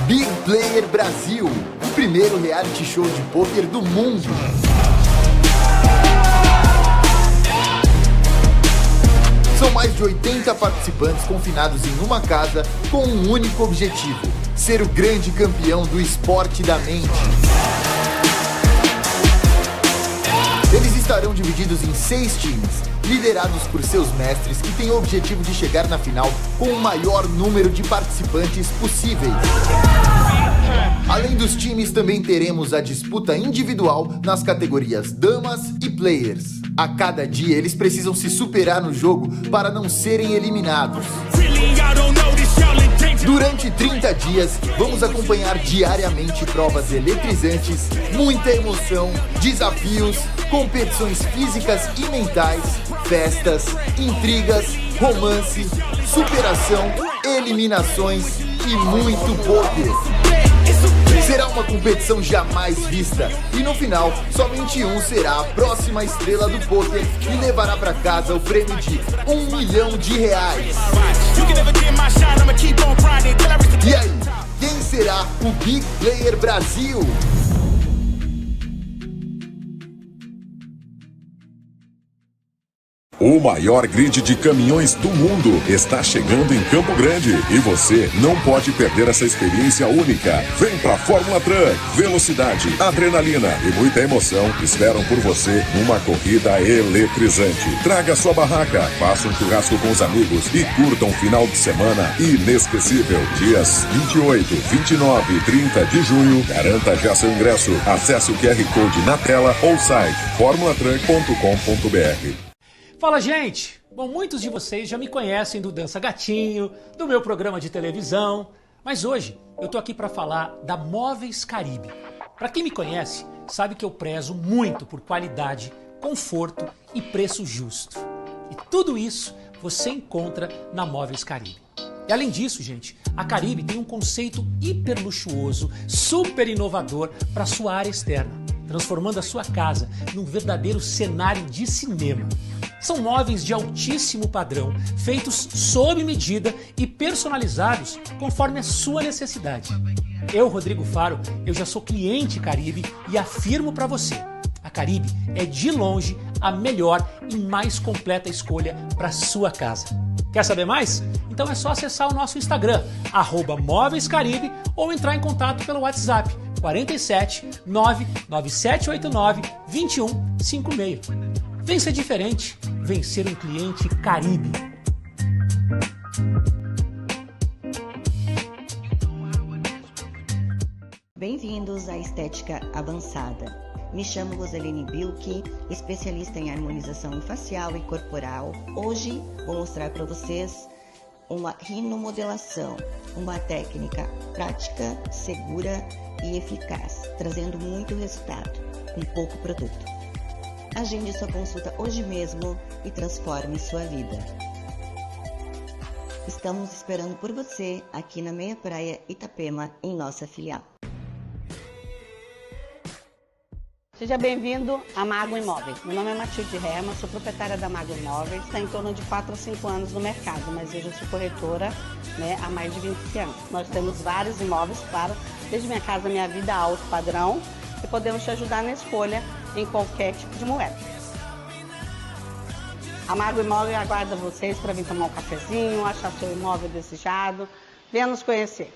Big Player Brasil, o primeiro reality show de pôquer do mundo. São mais de 80 participantes confinados em uma casa com um único objetivo: ser o grande campeão do esporte da mente. Eles estarão divididos em 6 times, liderados por seus mestres, que têm o objetivo de chegar na final com o maior número de participantes possíveis. Além dos times, também teremos a disputa individual nas categorias Damas e Players. A cada dia, eles precisam se superar no jogo para não serem eliminados. Durante 30 dias, vamos acompanhar diariamente provas eletrizantes, muita emoção, desafios, competições físicas e mentais, festas, intrigas, romance, superação, eliminações e muito pôquer. Será uma competição jamais vista e no final, somente um será a próxima estrela do pôquer e levará para casa o prêmio de R$1 milhão. E aí, quem será o Big Player Brasil? O maior grid de caminhões do mundo está chegando em Campo Grande e você não pode perder essa experiência única. Vem pra Fórmula Truck. Velocidade, adrenalina e muita emoção esperam por você numa corrida eletrizante. Traga sua barraca, faça um churrasco com os amigos e curta um final de semana inesquecível. Dias 28, 29 e 30 de junho. Garanta já seu ingresso. Acesse o QR Code na tela ou site formulatruck.com.br. Fala, gente! Bom, muitos de vocês já me conhecem do Dança Gatinho, do meu programa de televisão, mas hoje eu tô aqui para falar da Móveis Caribe. Para quem me conhece, sabe que eu prezo muito por qualidade, conforto e preço justo. E tudo isso você encontra na Móveis Caribe. E além disso, gente, a Caribe tem um conceito hiper luxuoso, super inovador para sua área externa, transformando a sua casa num verdadeiro cenário de cinema. São móveis de altíssimo padrão, feitos sob medida e personalizados conforme a sua necessidade. Eu, Rodrigo Faro, eu já sou cliente Caribe e afirmo para você, a Caribe é de longe a melhor e mais completa escolha para sua casa. Quer saber mais? Então é só acessar o nosso Instagram, @móveiscaribe, ou entrar em contato pelo WhatsApp 47 99789 2156. Vem ser diferente, vem ser um cliente Caribe. Bem-vindos à Estética Avançada. Me chamo Roseline Bilke, especialista em harmonização facial e corporal. Hoje vou mostrar para vocês uma rinomodelação, uma técnica prática, segura e eficaz, trazendo muito resultado com pouco produto. Agende sua consulta hoje mesmo e transforme sua vida. Estamos esperando por você aqui na Meia Praia Itapema, em nossa filial. Seja bem-vindo à Mago Imóveis. Meu nome é Matilde Herma, sou proprietária da Mago Imóveis. Está em torno de 4 a 5 anos no mercado, mas eu já sou corretora, há mais de 20 anos. Nós temos vários imóveis, claro, desde Minha Casa Minha Vida alto padrão, e podemos te ajudar na escolha em qualquer tipo de moeda. A Mago Imóvel aguarda vocês para vir tomar um cafezinho, achar seu imóvel desejado. Venha nos conhecer.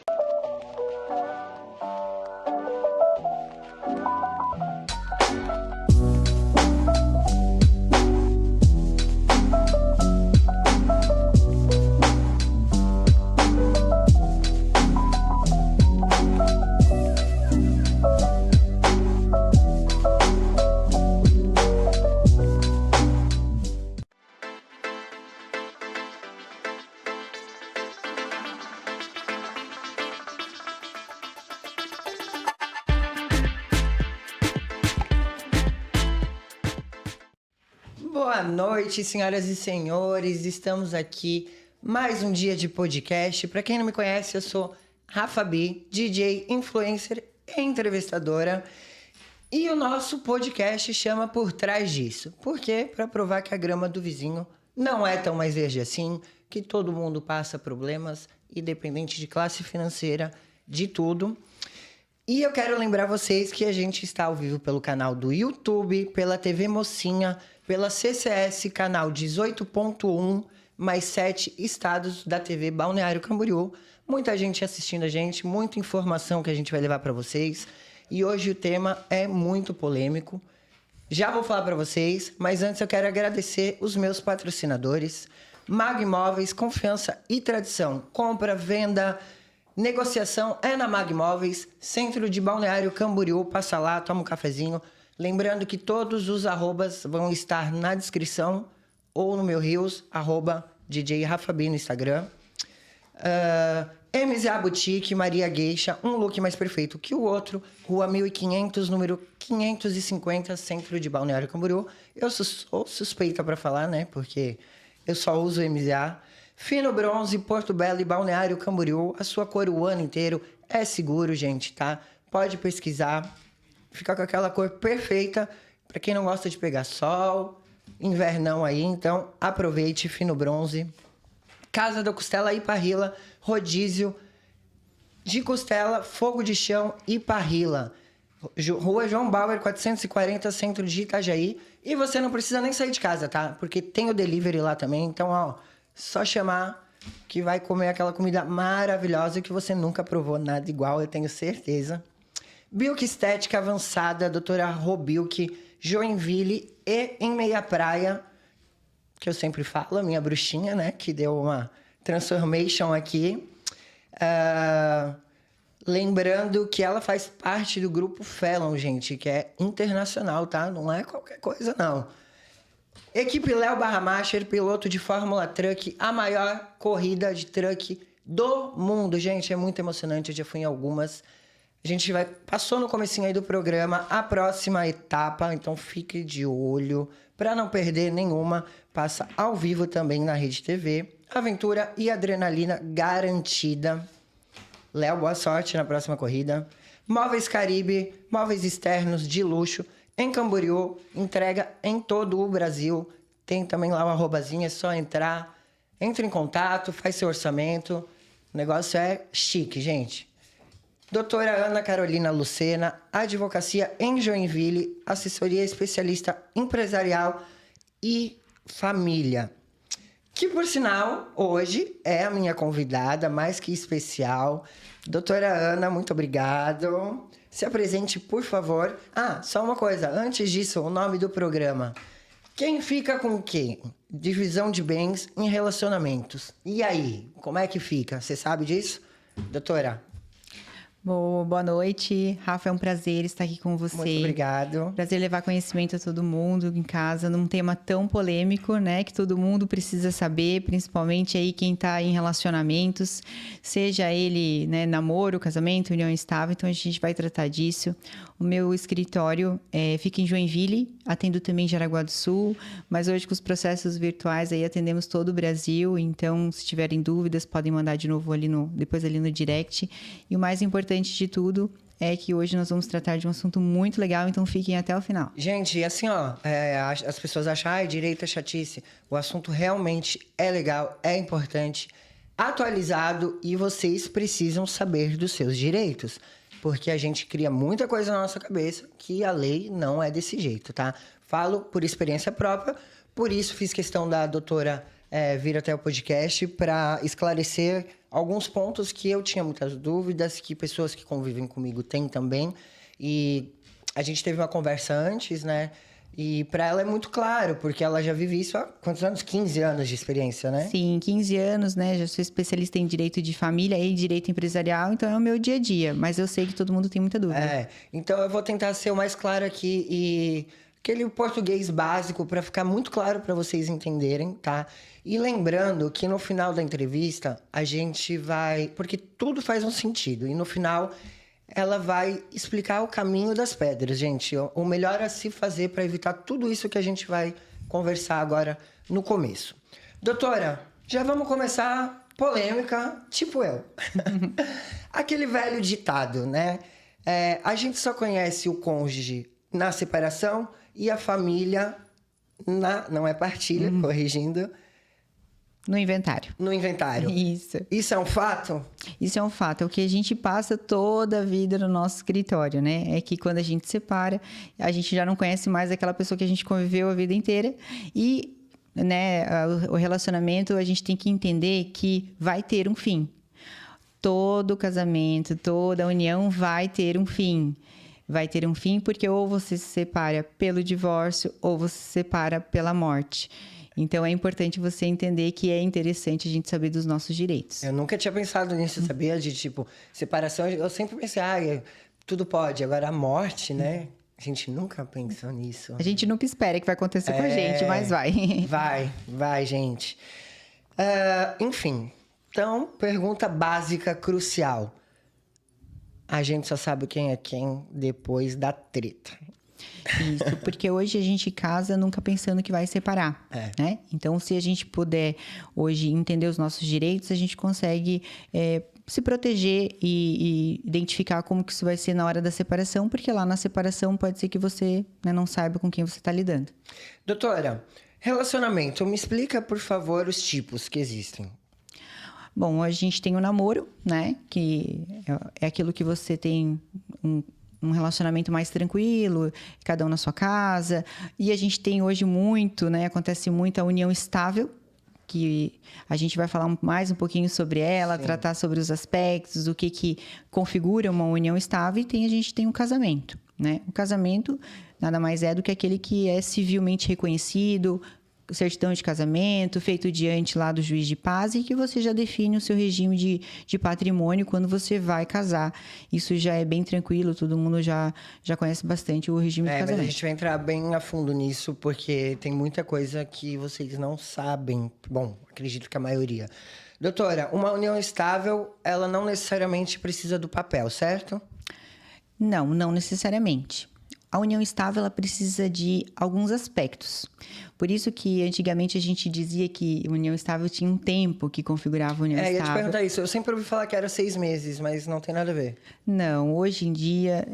Boa noite, senhoras e senhores. Estamos aqui mais um dia de podcast. Para quem não me conhece, eu sou Rafa B, DJ, influencer e entrevistadora. E o nosso podcast chama Por Trás Disso. Por quê? Para provar que a grama do vizinho não é tão mais verde assim, que todo mundo passa problemas, independente de classe financeira, de tudo. E eu quero lembrar vocês que a gente está ao vivo pelo canal do YouTube, pela TV Mocinha, pela CCS, canal 18.1, mais 7 estados da TV Balneário Camboriú. Muita gente assistindo a gente, muita informação que a gente vai levar para vocês. E hoje o tema é muito polêmico. Já vou falar para vocês, mas antes eu quero agradecer os meus patrocinadores. Mago Imóveis, confiança e tradição. Compra, venda, negociação é na Mago Imóveis, centro de Balneário Camboriú. Passa lá, toma um cafezinho. Lembrando que todos os arrobas vão estar na descrição ou no meu Reels, @DJ Rafabi no Instagram. MZA Boutique, Maria Geisha, um look mais perfeito que o outro. Rua 1500, número 550, centro de Balneário Camboriú. Eu sou suspeita para falar, né? Porque eu só uso MZA. Fino Bronze, Porto Belo e Balneário Camboriú. A sua cor o ano inteiro é seguro, gente, tá? Pode pesquisar. Fica com aquela cor perfeita para quem não gosta de pegar sol. Invernão aí, então aproveite. Fino Bronze. Casa da Costela e Parrilla, rodízio de costela, fogo de chão e parrilla. Rua João Bauer, 440, centro de Itajaí. E você não precisa nem sair de casa, tá? Porque tem o delivery lá também. Então, ó, só chamar que vai comer aquela comida maravilhosa que você nunca provou nada igual, eu tenho certeza. Bilk Estética Avançada, doutora Robilk, Joinville e em Meia Praia, que eu sempre falo, a minha bruxinha, né? Que deu uma transformation aqui. Lembrando que ela faz parte do grupo Felon, gente, que é internacional, tá? Não é qualquer coisa, não. Equipe Léo Barramacher, piloto de Fórmula Truck, a maior corrida de truck do mundo. Gente, é muito emocionante, eu já fui em algumas. A gente passou no comecinho aí do programa a próxima etapa, então fique de olho para não perder nenhuma. Passa ao vivo também na Rede TV. Aventura e adrenalina garantida. Léo, boa sorte na próxima corrida. Móveis Caribe, móveis externos de luxo em Camboriú, entrega em todo o Brasil. Tem também lá o arrobazinho, é só entrar. Entre em contato, faz seu orçamento. O negócio é chique, gente. Doutora Ana Carolina Lucena, advocacia em Joinville, assessoria especialista empresarial e família. Que, por sinal, hoje é a minha convidada mais que especial. Doutora Ana, muito obrigado. Se apresente, por favor. Ah, só uma coisa, antes disso, o nome do programa. Quem fica com quem? Divisão de bens em relacionamentos. E aí, como é que fica? Você sabe disso? Doutora? Boa noite, Rafa, é um prazer estar aqui com você. Muito obrigado. Prazer levar conhecimento a todo mundo em casa, num tema tão polêmico, né, que todo mundo precisa saber, principalmente aí quem está em relacionamentos, seja ele, né, namoro, casamento, união estável, então a gente vai tratar disso. O meu escritório fica em Joinville, atendo também em Jaraguá do Sul, mas hoje com os processos virtuais aí atendemos todo o Brasil, então se tiverem dúvidas podem mandar de novo depois ali no direct. E o mais importante de tudo é que hoje nós vamos tratar de um assunto muito legal, então fiquem até o final. Gente, assim, ó, as pessoas acham, direito é chatice. O assunto realmente é legal, é importante, atualizado e vocês precisam saber dos seus direitos. Porque a gente cria muita coisa na nossa cabeça que a lei não é desse jeito, tá? Falo por experiência própria, por isso fiz questão da doutora vir até o podcast para esclarecer alguns pontos que eu tinha muitas dúvidas, que pessoas que convivem comigo têm também. E a gente teve uma conversa antes, né? E para ela é muito claro, porque ela já vive isso há quantos anos? 15 anos de experiência, né? Sim, 15 anos, né? Já sou especialista em direito de família e direito empresarial, então é o meu dia a dia. Mas eu sei que todo mundo tem muita dúvida. Então eu vou tentar ser o mais claro aqui e aquele português básico para ficar muito claro para vocês entenderem, tá? E lembrando que no final da entrevista a gente vai... Porque tudo faz um sentido e no final ela vai explicar o caminho das pedras, gente. O melhor a se fazer para evitar tudo isso que a gente vai conversar agora no começo. Doutora, já vamos começar polêmica, tipo eu. Aquele velho ditado, né? A gente só conhece o cônjuge na separação e a família não é partilha, corrigindo... No inventário. No inventário. Isso. Isso é um fato? Isso é um fato. É o que a gente passa toda a vida no nosso escritório, né? É que quando a gente separa, a gente já não conhece mais aquela pessoa que a gente conviveu a vida inteira. E, né, o relacionamento, a gente tem que entender que vai ter um fim. Todo casamento, toda união vai ter um fim. Vai ter um fim porque ou você se separa pelo divórcio ou você se separa pela morte. Então, é importante você entender que é interessante a gente saber dos nossos direitos. Eu nunca tinha pensado nisso, sabia? De, tipo, separação. Eu sempre pensei, tudo pode. Agora, a morte, né? A gente nunca pensou nisso. A gente nunca espera que vai acontecer com a gente, mas vai. Vai, gente. Enfim. Então, pergunta básica, crucial. A gente só sabe quem é quem depois da treta. Isso, porque hoje a gente casa nunca pensando que vai separar, né? Então, se a gente puder hoje entender os nossos direitos, a gente consegue se proteger e identificar como que isso vai ser na hora da separação, porque lá na separação pode ser que você, né, não saiba com quem você está lidando. Doutora, relacionamento, me explica, por favor, os tipos que existem. Bom, a gente tem o namoro, né? Que é aquilo que você tem um relacionamento mais tranquilo, cada um na sua casa. E a gente tem hoje muito, né? Acontece muito a união estável, que a gente vai falar mais um pouquinho sobre ela, sim, tratar sobre os aspectos, o que configura uma união estável. E a gente tem o casamento, né? O casamento nada mais é do que aquele que é civilmente reconhecido, certidão de casamento, feito diante lá do juiz de paz, e que você já define o seu regime de patrimônio quando você vai casar. Isso já é bem tranquilo, todo mundo já conhece bastante o regime de casamento. Mas a gente vai entrar bem a fundo nisso, porque tem muita coisa que vocês não sabem. Bom, acredito que a maioria. Doutora, uma união estável, ela não necessariamente precisa do papel, certo? Não necessariamente. A união estável, ela precisa de alguns aspectos. Por isso que antigamente a gente dizia que a união estável tinha um tempo que configurava a união estável. Eu ia te perguntar isso. Eu sempre ouvi falar que era 6 meses, mas não tem nada a ver. Não, hoje em dia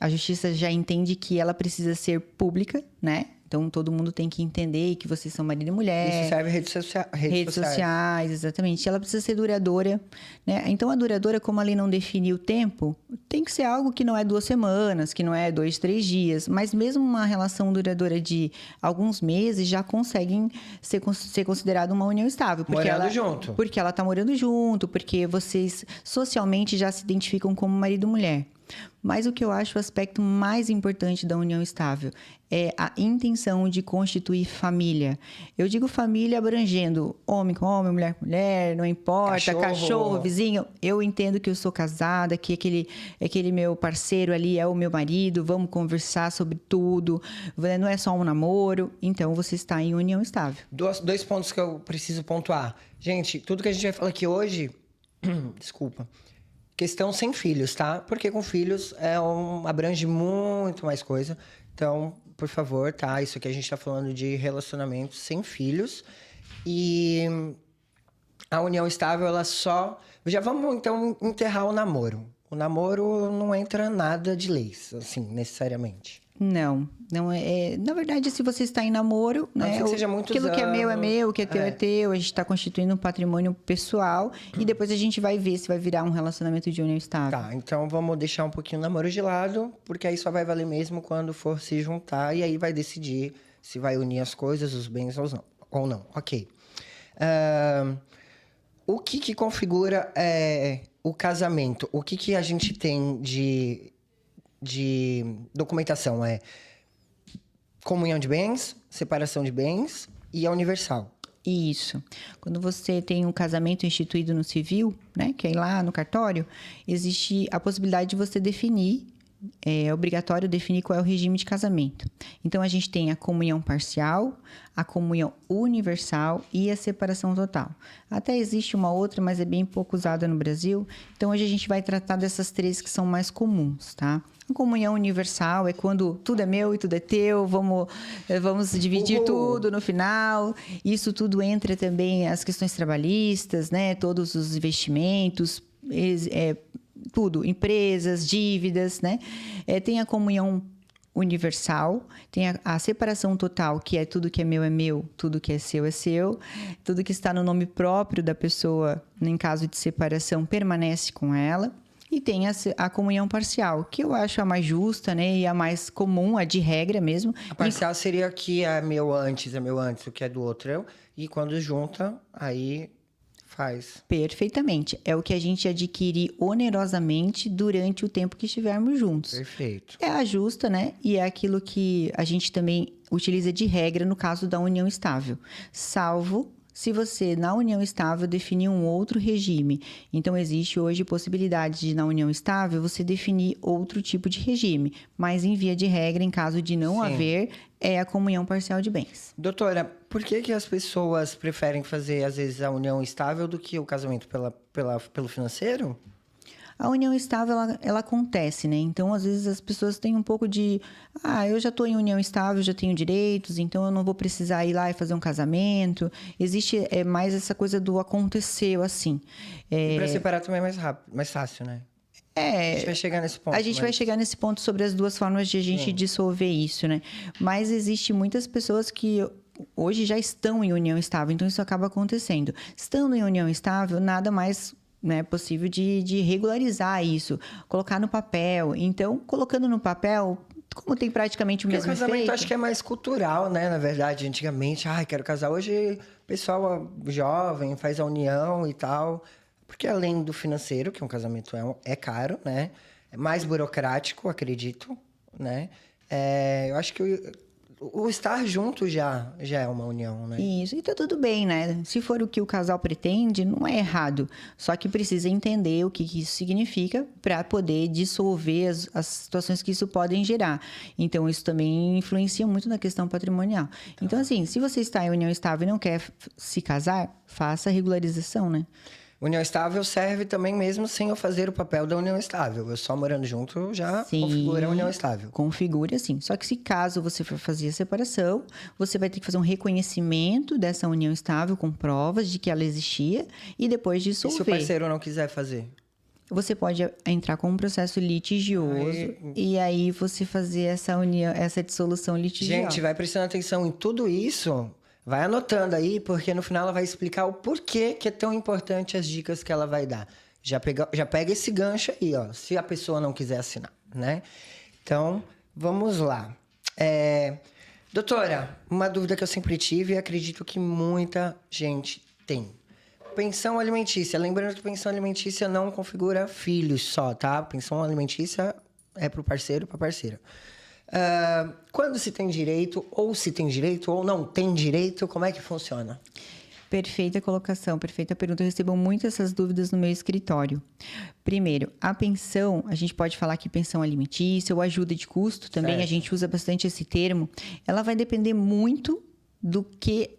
a justiça já entende que ela precisa ser pública, né? Então, todo mundo tem que entender que vocês são marido e mulher. Isso serve redes sociais, exatamente. Ela precisa ser duradoura, né? Então, a duradoura, como a lei não define o tempo, tem que ser algo que não é 2 semanas, que não é 2, 3 dias. Mas mesmo uma relação duradoura de alguns meses já conseguem ser considerada uma união estável. Morando junto. Porque ela está morando junto, porque vocês socialmente já se identificam como marido e mulher. Mas o que eu acho o aspecto mais importante da união estável é a intenção de constituir família. Eu digo família abrangendo homem com homem, mulher com mulher, não importa, cachorro, vizinho. Eu entendo que eu sou casada, que aquele meu parceiro ali é o meu marido, vamos conversar sobre tudo, não é só um namoro. Então, você está em união estável. 2 pontos que eu preciso pontuar. Gente, tudo que a gente vai falar aqui hoje... Desculpa. Questão sem filhos, tá? Porque com filhos abrange muito mais coisa. Então, por favor, tá? Isso aqui a gente tá falando de relacionamento sem filhos. E a união estável, ela só... Já vamos, então, enterrar o namoro. O namoro não entra nada de leis, assim, necessariamente. Não é. Na verdade, se você está em namoro, né? Que seja muitos aquilo anos. Que é meu é meu, o que é teu é teu. A gente está constituindo um patrimônio pessoal e depois a gente vai ver se vai virar um relacionamento de união estável. Tá, então vamos deixar um pouquinho o namoro de lado, porque aí só vai valer mesmo quando for se juntar e aí vai decidir se vai unir as coisas, os bens ou não. Ok. O que configura o casamento? O que a gente tem de documentação? Comunhão de bens, separação de bens e a universal. Isso. Quando você tem um casamento instituído no civil, né, que é lá no cartório, existe a possibilidade de você definir, é obrigatório definir qual é o regime de casamento. Então, a gente tem a comunhão parcial, a comunhão universal e a separação total. Até existe uma outra, mas é bem pouco usada no Brasil. Então, hoje a gente vai tratar dessas 3 que são mais comuns, tá? A comunhão universal é quando tudo é meu e tudo é teu, vamos dividir tudo no final. Isso tudo entra também as questões trabalhistas, né? Todos os investimentos, tudo, empresas, dívidas, né? Tem a comunhão universal, tem a separação total, que é tudo que é meu, tudo que é seu, tudo que está no nome próprio da pessoa, em caso de separação, permanece com ela. E tem a comunhão parcial, que eu acho a mais justa, né? E a mais comum, a de regra mesmo. A parcial seria que é meu antes, o que é do outro. E quando junta, aí faz. Perfeitamente. É o que a gente adquire onerosamente durante o tempo que estivermos juntos. Perfeito. É a justa, né? E é aquilo que a gente também utiliza de regra no caso da união estável. Salvo se você, na união estável, definir um outro regime. Então, existe hoje possibilidade de, na união estável, você definir outro tipo de regime. Mas, em via de regra, em caso de não haver, é a comunhão parcial de bens. Doutora, por que as pessoas preferem fazer, às vezes, a união estável do que o casamento pelo financeiro? A união estável, ela acontece, né? Então, às vezes, as pessoas têm um pouco de... eu já estou em união estável, já tenho direitos, então eu não vou precisar ir lá e fazer um casamento. Existe mais essa coisa do aconteceu, assim. E para separar também é mais rápido, mais fácil, né? A gente vai chegar nesse ponto. A gente vai chegar nesse ponto sobre as duas formas de a gente dissolver isso, né? Mas existe muitas pessoas que hoje já estão em união estável, então isso acaba acontecendo. Estando em união estável, nada mais... possível de regularizar isso, colocar no papel. Então, colocando no papel, como tem praticamente o mesmo efeito... Porque o casamento acho que é mais cultural, né? Na verdade, antigamente, quero casar. Hoje, o pessoal jovem faz a união e tal. Porque além do financeiro, que um casamento é caro, né? É mais burocrático, acredito, né? Eu acho que... O estar junto já é uma união, né? Isso, e tá tudo bem, né? Se for o que o casal pretende, não é errado. Só que precisa entender o que isso significa para poder dissolver as situações que isso podem gerar. Então, isso também influencia muito na questão patrimonial. Então, assim, se você está em união estável e não quer se casar, faça a regularização, né? União estável serve também mesmo sem eu fazer o papel da união estável. Eu só morando junto já configura a união estável. Configura, sim. Só que se caso você for fazer a separação, você vai ter que fazer um reconhecimento dessa união estável com provas de que ela existia e depois dissolver. E se o parceiro não quiser fazer? Você pode entrar com um processo litigioso e aí você fazer essa união, essa dissolução litigiosa. Gente, vai prestando atenção em tudo isso... Vai anotando aí, porque no final ela vai explicar o porquê que é tão importante as dicas que ela vai dar. Já pega esse gancho aí, ó, se a pessoa não quiser assinar, né? Então, vamos lá. Doutora, uma dúvida que eu sempre tive e acredito que muita gente tem. Pensão alimentícia. Lembrando que pensão alimentícia não configura filhos só, tá? Pensão alimentícia é pro parceiro, pra parceira. Quando se tem direito ou não tem direito, como é que funciona? Perfeita colocação, perfeita pergunta. Eu recebo muito essas dúvidas no meu escritório. Primeiro, a pensão, a gente pode falar que pensão alimentícia ou ajuda de custo também, a gente usa bastante esse termo. Ela vai depender muito do que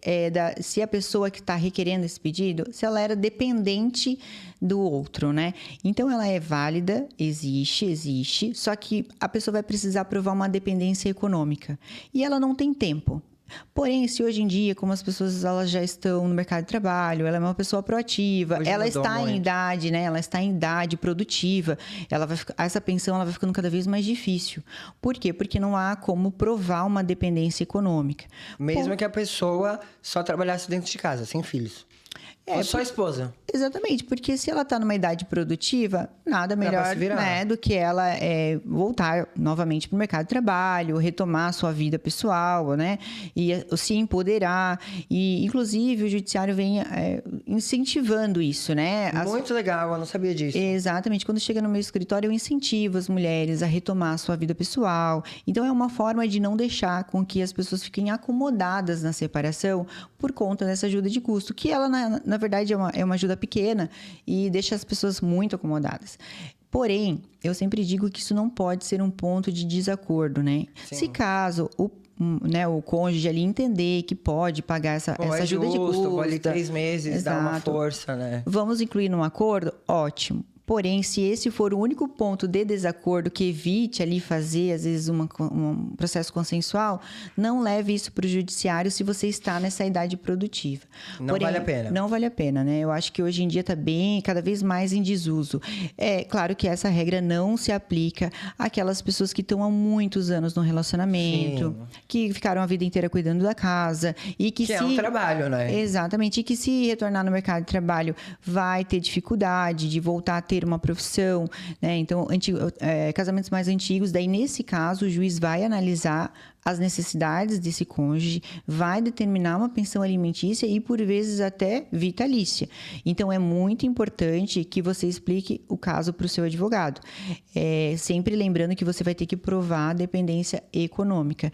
se a pessoa que está requerendo esse pedido, se ela era dependente do outro, né? Então, ela é válida, existe, só que a pessoa vai precisar provar uma dependência econômica. E ela não tem tempo. Porém, se hoje em dia, como as pessoas elas já estão no mercado de trabalho, ela é uma pessoa proativa, hoje ela está em idade, né? Ela está em idade produtiva, essa pensão ela vai ficando cada vez mais difícil. Por quê? Porque não há como provar uma dependência econômica. Mesmo que a pessoa só trabalhasse dentro de casa, sem filhos. Ou só a esposa. Exatamente, porque se ela está numa idade produtiva, nada melhor, né, do que ela voltar novamente para o mercado de trabalho, retomar a sua vida pessoal, né, e se empoderar. E, inclusive, o judiciário vem incentivando isso, né? Muito legal, eu não sabia disso. Exatamente. Quando chega no meu escritório, eu incentivo as mulheres a retomar a sua vida pessoal. Então, é uma forma de não deixar com que as pessoas fiquem acomodadas na separação por conta dessa ajuda de custo, que ela, na verdade, é uma ajuda pequena e deixa as pessoas muito acomodadas. Porém, eu sempre digo que isso não pode ser um ponto de desacordo, né? Sim. Se caso o cônjuge ali entender que pode pagar essa ajuda de custo. Vale 3 meses, dá uma força, né? Vamos incluir num acordo? Ótimo. Porém, se esse for o único ponto de desacordo que evite ali fazer, às vezes, um processo consensual, não leve isso para o judiciário se você está nessa idade produtiva. Porém, vale a pena. Não vale a pena, né? Eu acho que hoje em dia está cada vez mais em desuso. É claro que essa regra não se aplica àquelas pessoas que estão há muitos anos no relacionamento, que ficaram a vida inteira cuidando da casa e que é um trabalho, né? Exatamente. E que se retornar no mercado de trabalho vai ter dificuldade de voltar a ter uma profissão, né? Então, casamentos mais antigos, daí nesse caso o juiz vai analisar as necessidades desse cônjuge, vai determinar uma pensão alimentícia e, por vezes, até vitalícia. Então, é muito importante que você explique o caso para o seu advogado. Sempre lembrando que você vai ter que provar a dependência econômica.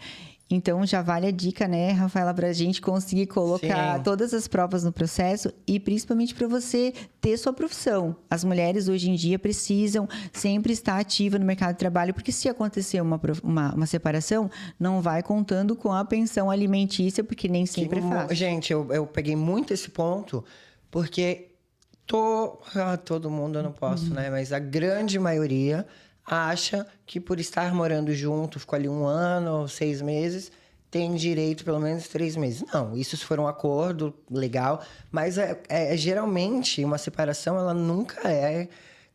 Então, já vale a dica, né, Rafaela, para a gente conseguir colocar todas as provas no processo e principalmente para você ter sua profissão. As mulheres, hoje em dia, precisam sempre estar ativas no mercado de trabalho, porque se acontecer uma separação, não vai contando com a pensão alimentícia, porque nem sempre é fácil. Gente, eu peguei muito esse ponto, porque todo mundo eu não posso, né? Mas a grande maioria acha que por estar morando junto, ficou ali 1 ano, 6 meses, tem direito pelo menos 3 meses. Não, isso se for um acordo legal, mas geralmente uma separação ela nunca é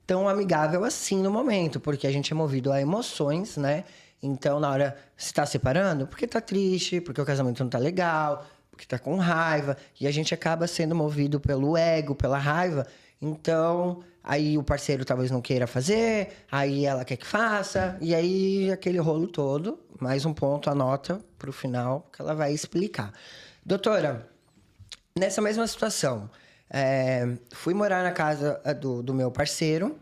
tão amigável assim no momento, porque a gente é movido a emoções, né? Então, na hora se está separando, porque tá triste, porque o casamento não tá legal, porque tá com raiva, e a gente acaba sendo movido pelo ego, pela raiva. Então, aí o parceiro talvez não queira fazer, aí ela quer que faça, e aí aquele rolo todo. Mais um ponto, anota pro final, que ela vai explicar. Doutora, nessa mesma situação, fui morar na casa do meu parceiro,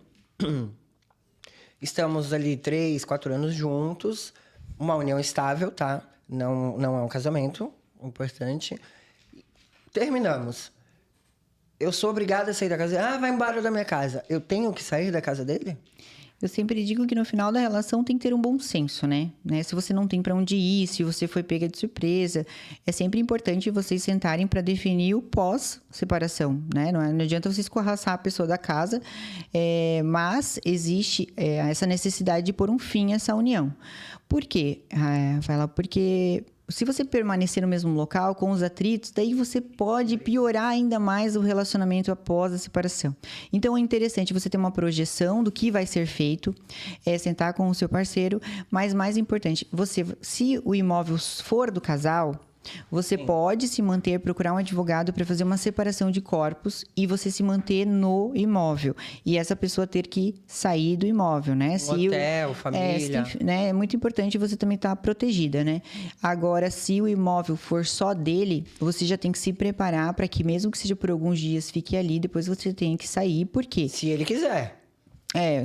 estamos ali 3, 4 anos juntos, uma união estável, tá? Não é um casamento, importante. Terminamos. Eu sou obrigada a sair da casa. Vai embora da minha casa. Eu tenho que sair da casa dele? Eu sempre digo que no final da relação tem que ter um bom senso, né? Se você não tem para onde ir, se você foi pega de surpresa, é sempre importante vocês sentarem para definir o pós-separação, né? Não adianta você escorraçar a pessoa da casa, mas existe essa necessidade de pôr um fim a essa união. Por quê, Rafaela? Porque se você permanecer no mesmo local, com os atritos, daí você pode piorar ainda mais o relacionamento após a separação. Então, é interessante você ter uma projeção do que vai ser feito, sentar com o seu parceiro, mas mais importante, se o imóvel for do casal, você pode se manter, procurar um advogado para fazer uma separação de corpos e você se manter no imóvel. E essa pessoa ter que sair do imóvel, né? Hotel, família. É muito importante você também estar protegida, né? Agora, se o imóvel for só dele, você já tem que se preparar para que, mesmo que seja por alguns dias, fique ali, depois você tenha que sair. Por quê? Se ele quiser.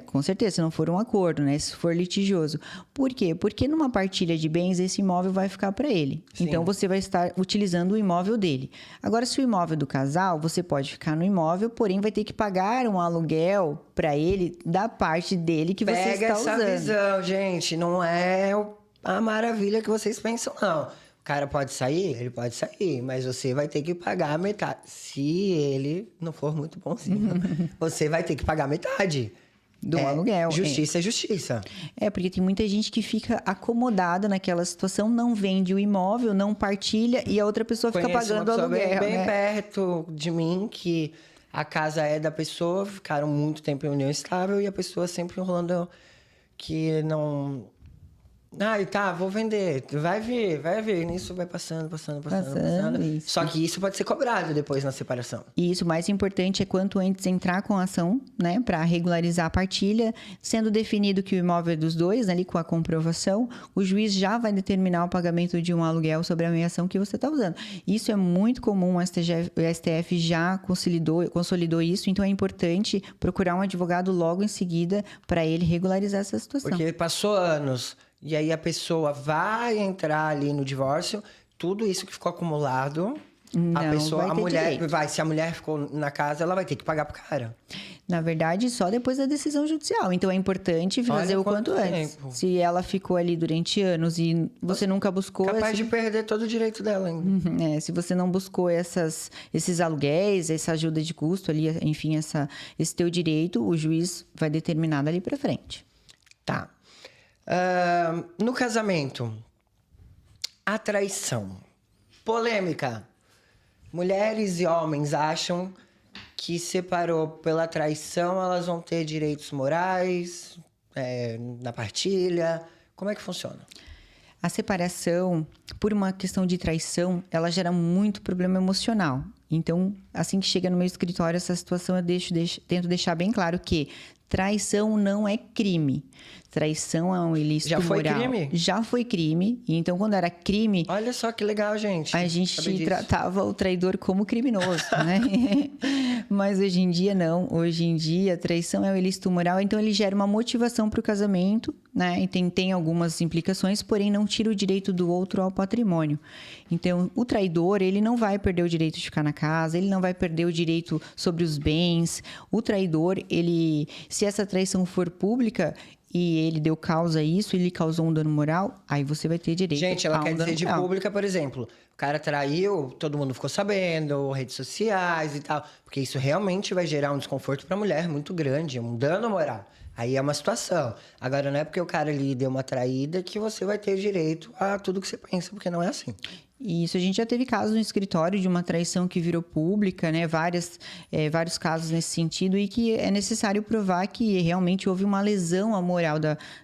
Com certeza, se não for um acordo, né? Se for litigioso. Por quê? Porque numa partilha de bens, esse imóvel vai ficar para ele. Sim. Então, você vai estar utilizando o imóvel dele. Agora, se o imóvel é do casal, você pode ficar no imóvel, porém vai ter que pagar um aluguel para ele da parte dele que você está usando. Pega essa visão, gente. Não é a maravilha que vocês pensam, não. O cara pode sair? Ele pode sair, mas você vai ter que pagar a metade. Se ele não for muito bonzinho, você vai ter que pagar metade. Do aluguel. Justiça é justiça. Porque tem muita gente que fica acomodada naquela situação, não vende o imóvel, não partilha e a outra pessoa fica pagando o aluguel. Bem perto de mim, que a casa é da pessoa, ficaram muito tempo em união estável e a pessoa sempre enrolando que não... vou vender. Vai vir. Nisso vai passando. Isso. Só que isso pode ser cobrado depois na separação. E isso, o mais importante é quanto antes entrar com a ação, né? Para regularizar a partilha, sendo definido que o imóvel é dos dois, ali com a comprovação, o juiz já vai determinar o pagamento de um aluguel sobre a meiação que você está usando. Isso é muito comum, o STF já consolidou isso, então é importante procurar um advogado logo em seguida para ele regularizar essa situação. Porque passou anos... E aí a pessoa vai entrar ali no divórcio, tudo isso que ficou acumulado Não, a mulher se a mulher ficou na casa, ela vai ter que pagar pro cara. Na verdade, só depois da decisão judicial. Então, é importante fazer o quanto antes. Se ela ficou ali durante anos e você nunca buscou... Capaz de perder todo o direito dela ainda. Se você não buscou esses aluguéis, essa ajuda de custo ali, enfim, esse teu direito, o juiz vai determinar dali pra frente. Tá. No casamento, a traição. Polêmica. Mulheres e homens acham que separou pela traição, elas vão ter direitos morais, na partilha. Como é que funciona? A separação, por uma questão de traição, ela gera muito problema emocional. Então, assim que chega no meu escritório, essa situação eu tento deixar bem claro que traição não é crime. Traição é um ilícito moral. Já foi crime? Já foi crime. E então, quando era crime... Olha só que legal, gente. A gente tratava o traidor como criminoso, né? Mas hoje em dia, não. Hoje em dia, traição é um ilícito moral. Então, ele gera uma motivação para o casamento, né? E tem algumas implicações, porém, não tira o direito do outro ao patrimônio. Então, o traidor, ele não vai perder o direito de ficar na casa, ele não vai perder o direito sobre os bens. O traidor, se essa traição for pública e ele deu causa a isso, ele causou um dano moral, aí você vai ter direito a um dano moral. Gente, ela quer dizer de pública, por exemplo, o cara traiu, todo mundo ficou sabendo, redes sociais e tal, porque isso realmente vai gerar um desconforto pra mulher muito grande, um dano moral. Aí é uma situação. Agora, não é porque o cara ali deu uma traída que você vai ter direito a tudo que você pensa, porque não é assim. Isso, a gente já teve casos no escritório de uma traição que virou pública, né? Vários casos nesse sentido, e que é necessário provar que realmente houve uma lesão à moral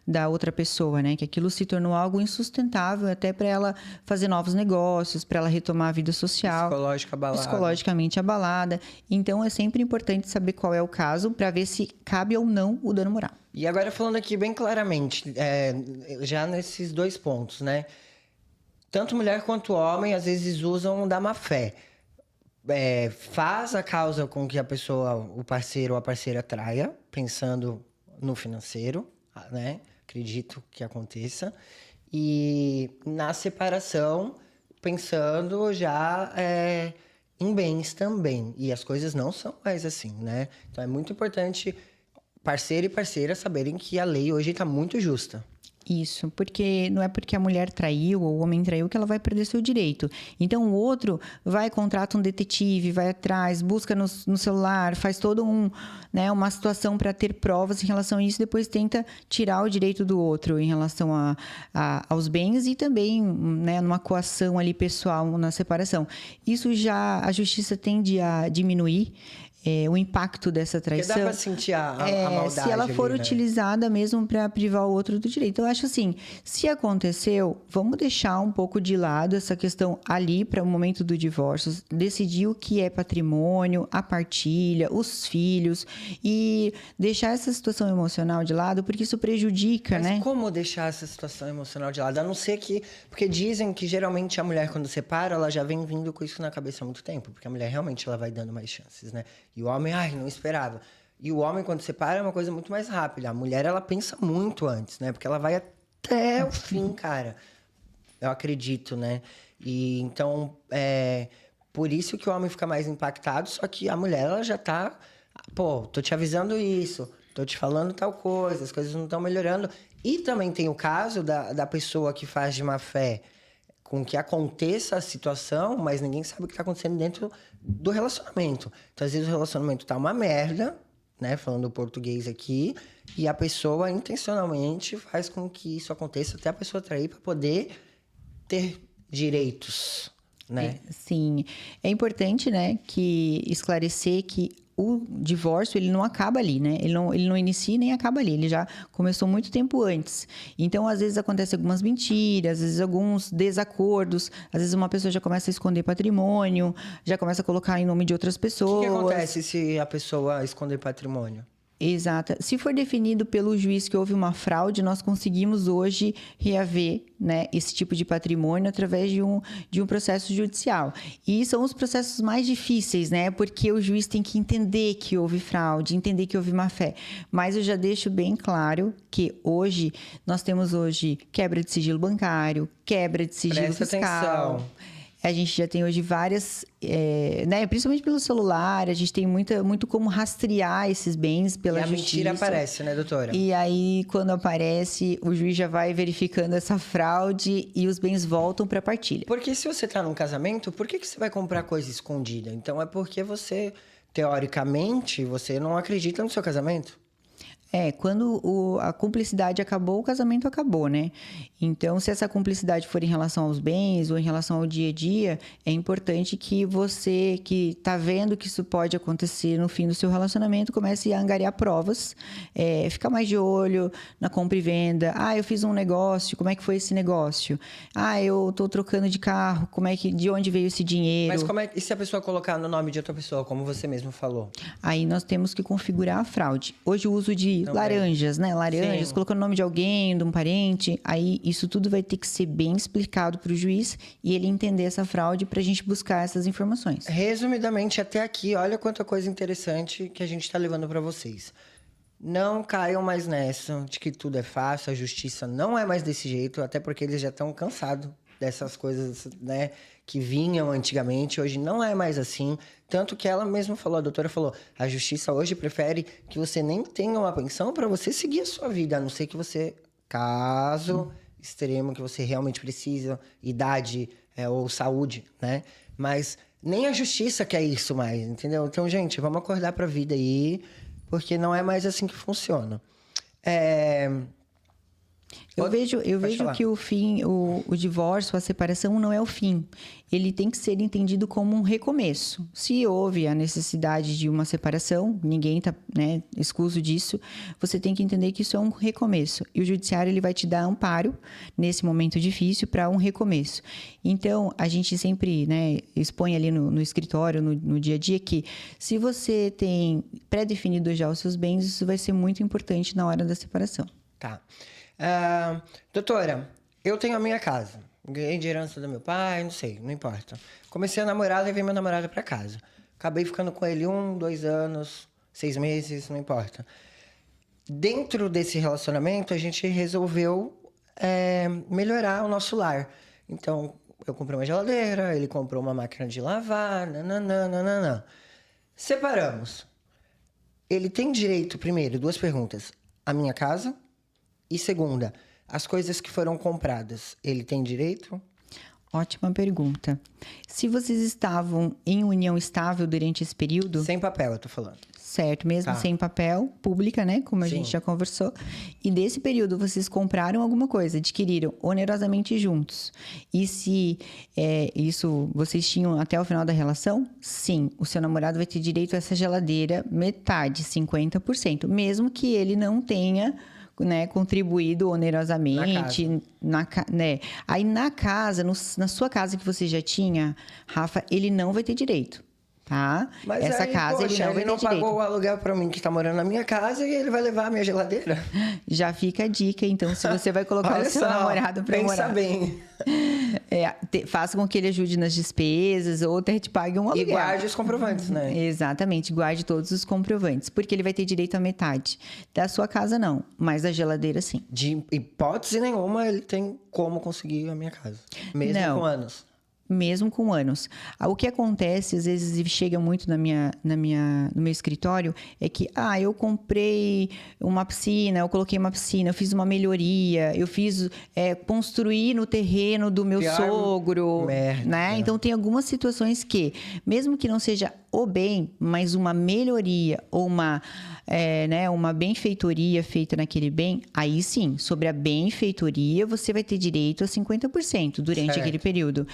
da outra pessoa, né? Que aquilo se tornou sustentável até para ela fazer novos negócios, para ela retomar a vida social. Psicologicamente abalada. Então, é sempre importante saber qual é o caso para ver se cabe ou não o dano moral. E agora, falando aqui bem claramente, já nesses dois pontos, né? Tanto mulher quanto homem, às vezes, usam da má fé. Faz a causa com que a pessoa, o parceiro ou a parceira traia, pensando no financeiro, né? Acredito que aconteça. E na separação, pensando já em bens também. E as coisas não são mais assim, né? Então, é muito importante parceiro e parceira saberem que a lei hoje está muito justa. Isso, porque não é porque a mulher traiu ou o homem traiu que ela vai perder seu direito. Então, o outro contrata um detetive, vai atrás, busca no celular, faz todo uma situação para ter provas em relação a isso, depois tenta tirar o direito do outro em relação aos bens e também, né, numa coação ali pessoal na separação. Isso já a justiça tende a diminuir o impacto dessa traição. Porque dá pra sentir a maldade. Se ela for utilizada mesmo para privar o outro do direito. Eu acho assim, se aconteceu, vamos deixar um pouco de lado essa questão ali para o momento do divórcio, decidir o que é patrimônio, a partilha, os filhos e deixar essa situação emocional de lado, porque isso prejudica, né? Mas como deixar essa situação emocional de lado? A não ser que... Porque dizem que geralmente a mulher, quando separa, ela já vem vindo com isso na cabeça há muito tempo, porque a mulher realmente ela vai dando mais chances, né? E o homem, não esperava. E o homem, quando separa, é uma coisa muito mais rápida. A mulher, ela pensa muito antes, né? Porque ela vai até o fim, cara. Eu acredito, né? E então, por isso que o homem fica mais impactado, só que a mulher, ela já tá... Pô, tô te avisando isso, tô te falando tal coisa, as coisas não estão melhorando. E também tem o caso da pessoa que faz de má fé com que aconteça a situação, mas ninguém sabe o que está acontecendo dentro do relacionamento. Então, às vezes, o relacionamento tá uma merda, né? Falando português aqui, e a pessoa intencionalmente faz com que isso aconteça até a pessoa trair para poder ter direitos, né? Sim. É importante, né, que esclarecer que o divórcio, ele não acaba ali, né? Ele não inicia nem acaba ali. Ele já começou muito tempo antes. Então, às vezes, acontecem algumas mentiras, às vezes, alguns desacordos. Às vezes, uma pessoa já começa a esconder patrimônio, já começa a colocar em nome de outras pessoas. O que acontece se a pessoa esconder patrimônio? Exato. Se for definido pelo juiz que houve uma fraude, nós conseguimos hoje reaver, né, esse tipo de patrimônio através de um processo judicial. E são os processos mais difíceis, né? Porque o juiz tem que entender que houve fraude, entender que houve má-fé. Mas eu já deixo bem claro que hoje, nós temos quebra de sigilo bancário, quebra de sigilo fiscal. Atenção. A gente já tem hoje várias, né? Principalmente pelo celular, a gente tem muito como rastrear esses bens pela justiça. E a mentira aparece, né, doutora? E aí, quando aparece, o juiz já vai verificando essa fraude e os bens voltam para a partilha. Porque se você tá num casamento, por que você vai comprar coisa escondida? Então é porque você, teoricamente, você não acredita no seu casamento. Quando a cumplicidade acabou, o casamento acabou, né? Então, se essa cumplicidade for em relação aos bens ou em relação ao dia a dia, é importante que você que está vendo que isso pode acontecer no fim do seu relacionamento, comece a angariar provas, ficar mais de olho na compra e venda. Eu fiz um negócio, como é que foi esse negócio? Eu estou trocando de carro, de onde veio esse dinheiro? Mas e se a pessoa colocar no nome de outra pessoa, como você mesmo falou? Aí nós temos que configurar a fraude. Hoje o uso de laranjas, né? Laranjas, colocando o nome de alguém, de um parente. Aí isso tudo vai ter que ser bem explicado para o juiz e ele entender essa fraude para a gente buscar essas informações. Resumidamente, até aqui, olha quanta coisa interessante que a gente está levando para vocês. Não caiam mais nessa de que tudo é fácil, a justiça não é mais desse jeito, até porque eles já estão cansados dessas coisas, né, que vinham antigamente, hoje não é mais assim. Tanto que ela mesma falou, a doutora falou, a justiça hoje prefere que você nem tenha uma pensão para você seguir a sua vida, a não ser que você, caso extremo, que você realmente precisa, idade ou saúde, né? Mas nem a justiça quer isso mais, entendeu? Então, gente, vamos acordar para a vida aí, porque não é mais assim que funciona. Eu vejo que o divórcio, a separação não é o fim. Ele tem que ser entendido como um recomeço. Se houve a necessidade de uma separação, ninguém está, né, excluso disso, você tem que entender que isso é um recomeço. E o judiciário ele vai te dar amparo nesse momento difícil para um recomeço. Então, a gente sempre, né, expõe ali no escritório, no dia a dia, que se você tem pré-definido já os seus bens, isso vai ser muito importante na hora da separação. Tá. Doutora, eu tenho a minha casa. Ganhei de herança do meu pai, não sei, não importa. Comecei a namorar, levei meu namorado pra casa. Acabei ficando com ele 1, 2 anos, 6 meses, não importa. Dentro desse relacionamento, a gente resolveu melhorar o nosso lar. Então, eu comprei uma geladeira, ele comprou uma máquina de lavar, nananana. Separamos. Ele tem direito, primeiro, 2 perguntas. A minha casa... E segunda, as coisas que foram compradas, ele tem direito? Ótima pergunta. Se vocês estavam em união estável durante esse período... Sem papel, eu tô falando. Certo, mesmo sem papel, pública, né? Como a gente já conversou. E nesse período, vocês compraram alguma coisa, adquiriram onerosamente juntos. E se isso vocês tinham até o final da relação? Sim, o seu namorado vai ter direito a essa geladeira metade, 50%. Mesmo que ele não tenha... né, contribuído onerosamente, né? Aí na casa, na sua casa que você já tinha, Rafa, ele não vai ter direito, tá? Mas essa aí, casa poxa, ele não vai ter direito. Ele não pagou o aluguel pra mim que tá morando na minha casa e ele vai levar a minha geladeira? Já fica a dica, então, se você vai colocar o seu namorado pra morar. Pensa bem. Faça com que ele ajude nas despesas ou até te pague um aluguel. E guarde os comprovantes, né? Exatamente, guarde todos os comprovantes, porque ele vai ter direito à metade. Da sua casa, não, mas da geladeira, sim. De hipótese nenhuma, ele tem como conseguir a minha casa. Mesmo com anos. Mesmo com anos. O que acontece, às vezes chega muito no meu escritório, é que, eu comprei uma piscina, eu coloquei uma piscina, eu fiz uma melhoria, eu fiz, construir no terreno do meu sogro, né? Então, tem algumas situações que, mesmo que não seja o bem, mas uma melhoria ou uma benfeitoria feita naquele bem, aí sim, sobre a benfeitoria, você vai ter direito a 50% durante aquele período.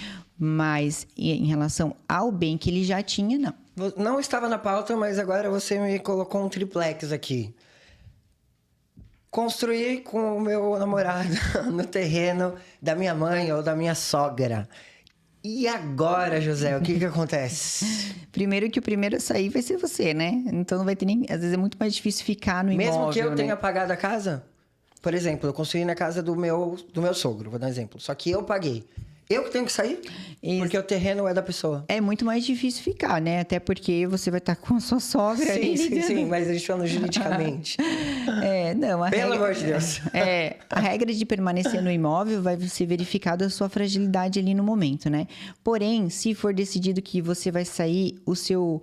Mas em relação ao bem que ele já tinha, não. Não estava na pauta, mas agora você me colocou um triplex aqui. Construir com o meu namorado no terreno da minha mãe ou da minha sogra. E agora, José, o que acontece? Primeiro que o primeiro a sair vai ser você, né? Então não vai ter nem... Às vezes é muito mais difícil ficar no imóvel, mesmo que eu tenha pagado a casa? Por exemplo, eu construí na casa do meu sogro, vou dar um exemplo. Só que eu paguei. Eu que tenho que sair? Porque o terreno é da pessoa. É muito mais difícil ficar, né? Até porque você vai estar com a sua sogra ali. Sim, mas eles falam juridicamente. Pelo amor de Deus. A regra de permanecer no imóvel vai ser verificada a sua fragilidade ali no momento, né? Porém, se for decidido que você vai sair, o seu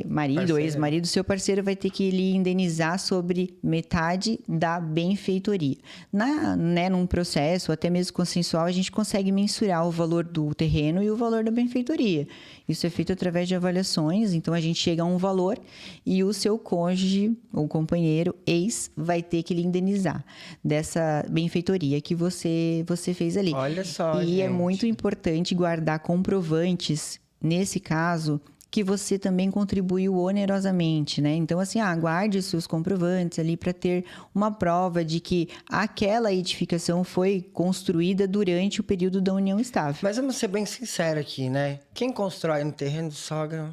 marido ou ex-marido, seu parceiro vai ter que lhe indenizar sobre metade da benfeitoria. Num processo, até mesmo consensual, a gente consegue mensurar o valor do terreno e o valor da benfeitoria. Isso é feito através de avaliações, então a gente chega a um valor e o seu cônjuge ou companheiro, ex, vai ter que lhe indenizar dessa benfeitoria que você fez ali. Olha só, E gente. é muito importante guardar comprovantes, nesse caso, que você também contribuiu onerosamente, né? Então, assim, guarde os seus comprovantes ali para ter uma prova de que aquela edificação foi construída durante o período da união estável. Mas vamos ser bem sinceros aqui, né? Quem constrói no terreno de sogra...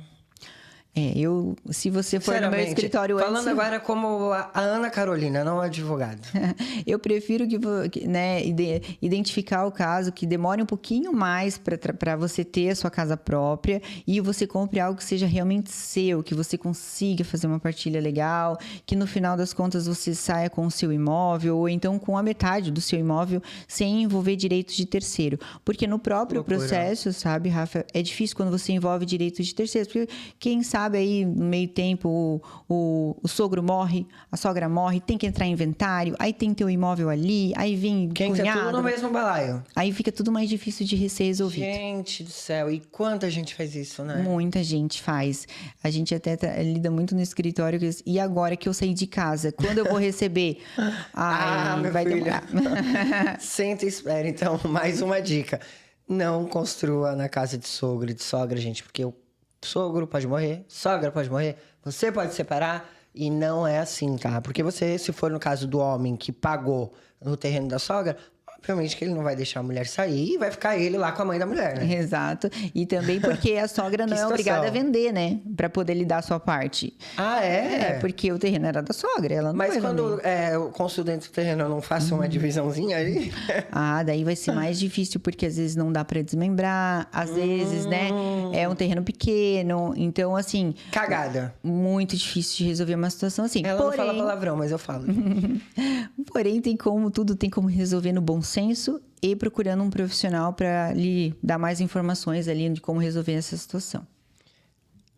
Se você for no meu escritório antes... Falando agora como a Ana Carolina, não a advogada. Eu prefiro identificar o caso que demore um pouquinho mais para você ter a sua casa própria e você compre algo que seja realmente seu, que você consiga fazer uma partilha legal, que no final das contas você saia com o seu imóvel ou então com a metade do seu imóvel sem envolver direitos de terceiro. Porque no próprio processo, sabe, Rafa, é difícil quando você envolve direitos de terceiros, porque quem sabe aí no meio tempo o sogro morre, a sogra morre, tem que entrar em inventário, aí tem teu imóvel ali, aí vem cunhado. Tudo no mesmo balaio. Aí fica tudo mais difícil de ser resolvido. Gente do céu, e quanta gente faz isso, né? Muita gente faz. A gente até lida muito no escritório. E agora que eu saí de casa, quando eu vou receber? Meu vai filho. demorar. Senta e espera. Então, mais uma dica. Não construa na casa de sogro e de sogra, gente, porque o sogro pode morrer, sogra pode morrer, você pode separar e não é assim, tá? Porque você, se for no caso do homem que pagou no terreno da sogra, obviamente que ele não vai deixar a mulher sair e vai ficar ele lá com a mãe da mulher, né? Exato. E também porque a sogra não é obrigada a vender, né? Pra poder lhe dar a sua parte. Porque o terreno era da sogra, ela não vai quando o cônsul dentro do terreno não faça uma divisãozinha aí... daí vai ser mais difícil, porque às vezes não dá pra desmembrar, às vezes, né? É um terreno pequeno, então, assim... Cagada. Muito difícil de resolver uma situação assim. Ela não fala palavrão, mas eu falo. Porém, tudo tem como resolver no bom senso e procurando um profissional para lhe dar mais informações ali de como resolver essa situação.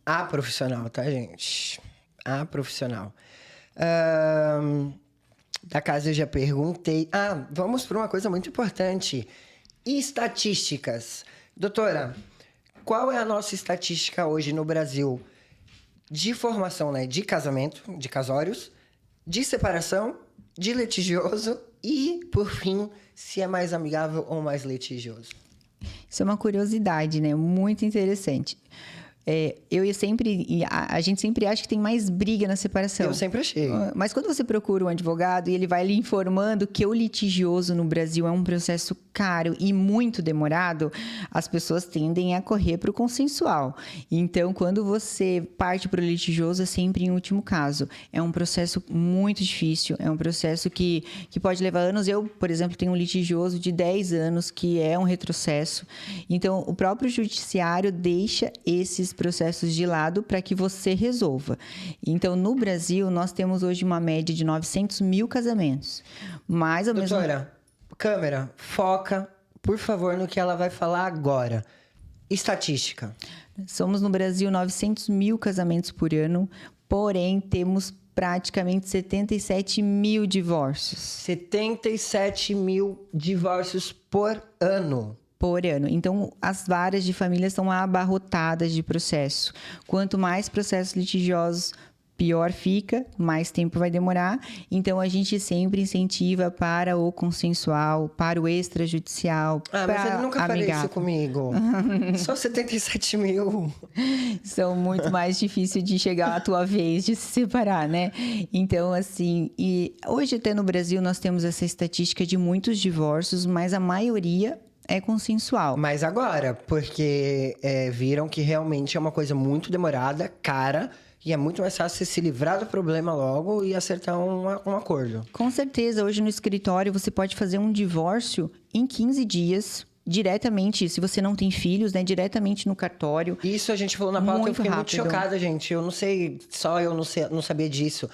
A profissional, tá, gente? A profissional. Da casa eu já perguntei. Vamos para uma coisa muito importante. Estatísticas. Doutora, qual é a nossa estatística hoje no Brasil de formação, né? De casamento, de casórios, de separação, de litigioso e, por fim, se é mais amigável ou mais litigioso? Isso é uma curiosidade, né? Muito interessante. A gente sempre acha que tem mais briga na separação. Eu sempre achei. Mas quando você procura um advogado e ele vai lhe informando que o litigioso no Brasil é um processo caro e muito demorado, as pessoas tendem a correr para o consensual. Então, quando você parte para o litigioso, é sempre em último caso. É um processo muito difícil, é um processo que pode levar anos. Eu, por exemplo, tenho um litigioso de 10 anos, que é um retrocesso. Então, o próprio judiciário deixa esses processos de lado para que você resolva. Então, no Brasil, nós temos hoje uma média de 900 mil casamentos. Mais ou menos... Doutora, câmera, foca, por favor, no que ela vai falar agora. Estatística. Somos, no Brasil, 900 mil casamentos por ano, porém, temos praticamente 77 mil divórcios. 77 mil divórcios por ano. Então, as varas de família estão abarrotadas de processo. Quanto mais processos litigiosos, pior fica, mais tempo vai demorar. Então, a gente sempre incentiva para o consensual, para o extrajudicial, para mas ele nunca amigável. faria isso comigo. Só 77 mil. São muito mais difíceis de chegar à tua vez de se separar, né? Então, assim... E hoje, até no Brasil, nós temos essa estatística de muitos divórcios, mas a maioria é consensual. Mas agora, porque viram que realmente é uma coisa muito demorada, cara, e é muito mais fácil você se livrar do problema logo e acertar um acordo. Com certeza. Hoje no escritório você pode fazer um divórcio em 15 dias, diretamente, se você não tem filhos, né, diretamente no cartório. Isso a gente falou na pauta, eu Muito fiquei muito rápido. chocada, gente. Eu não sei, só eu não sabia disso.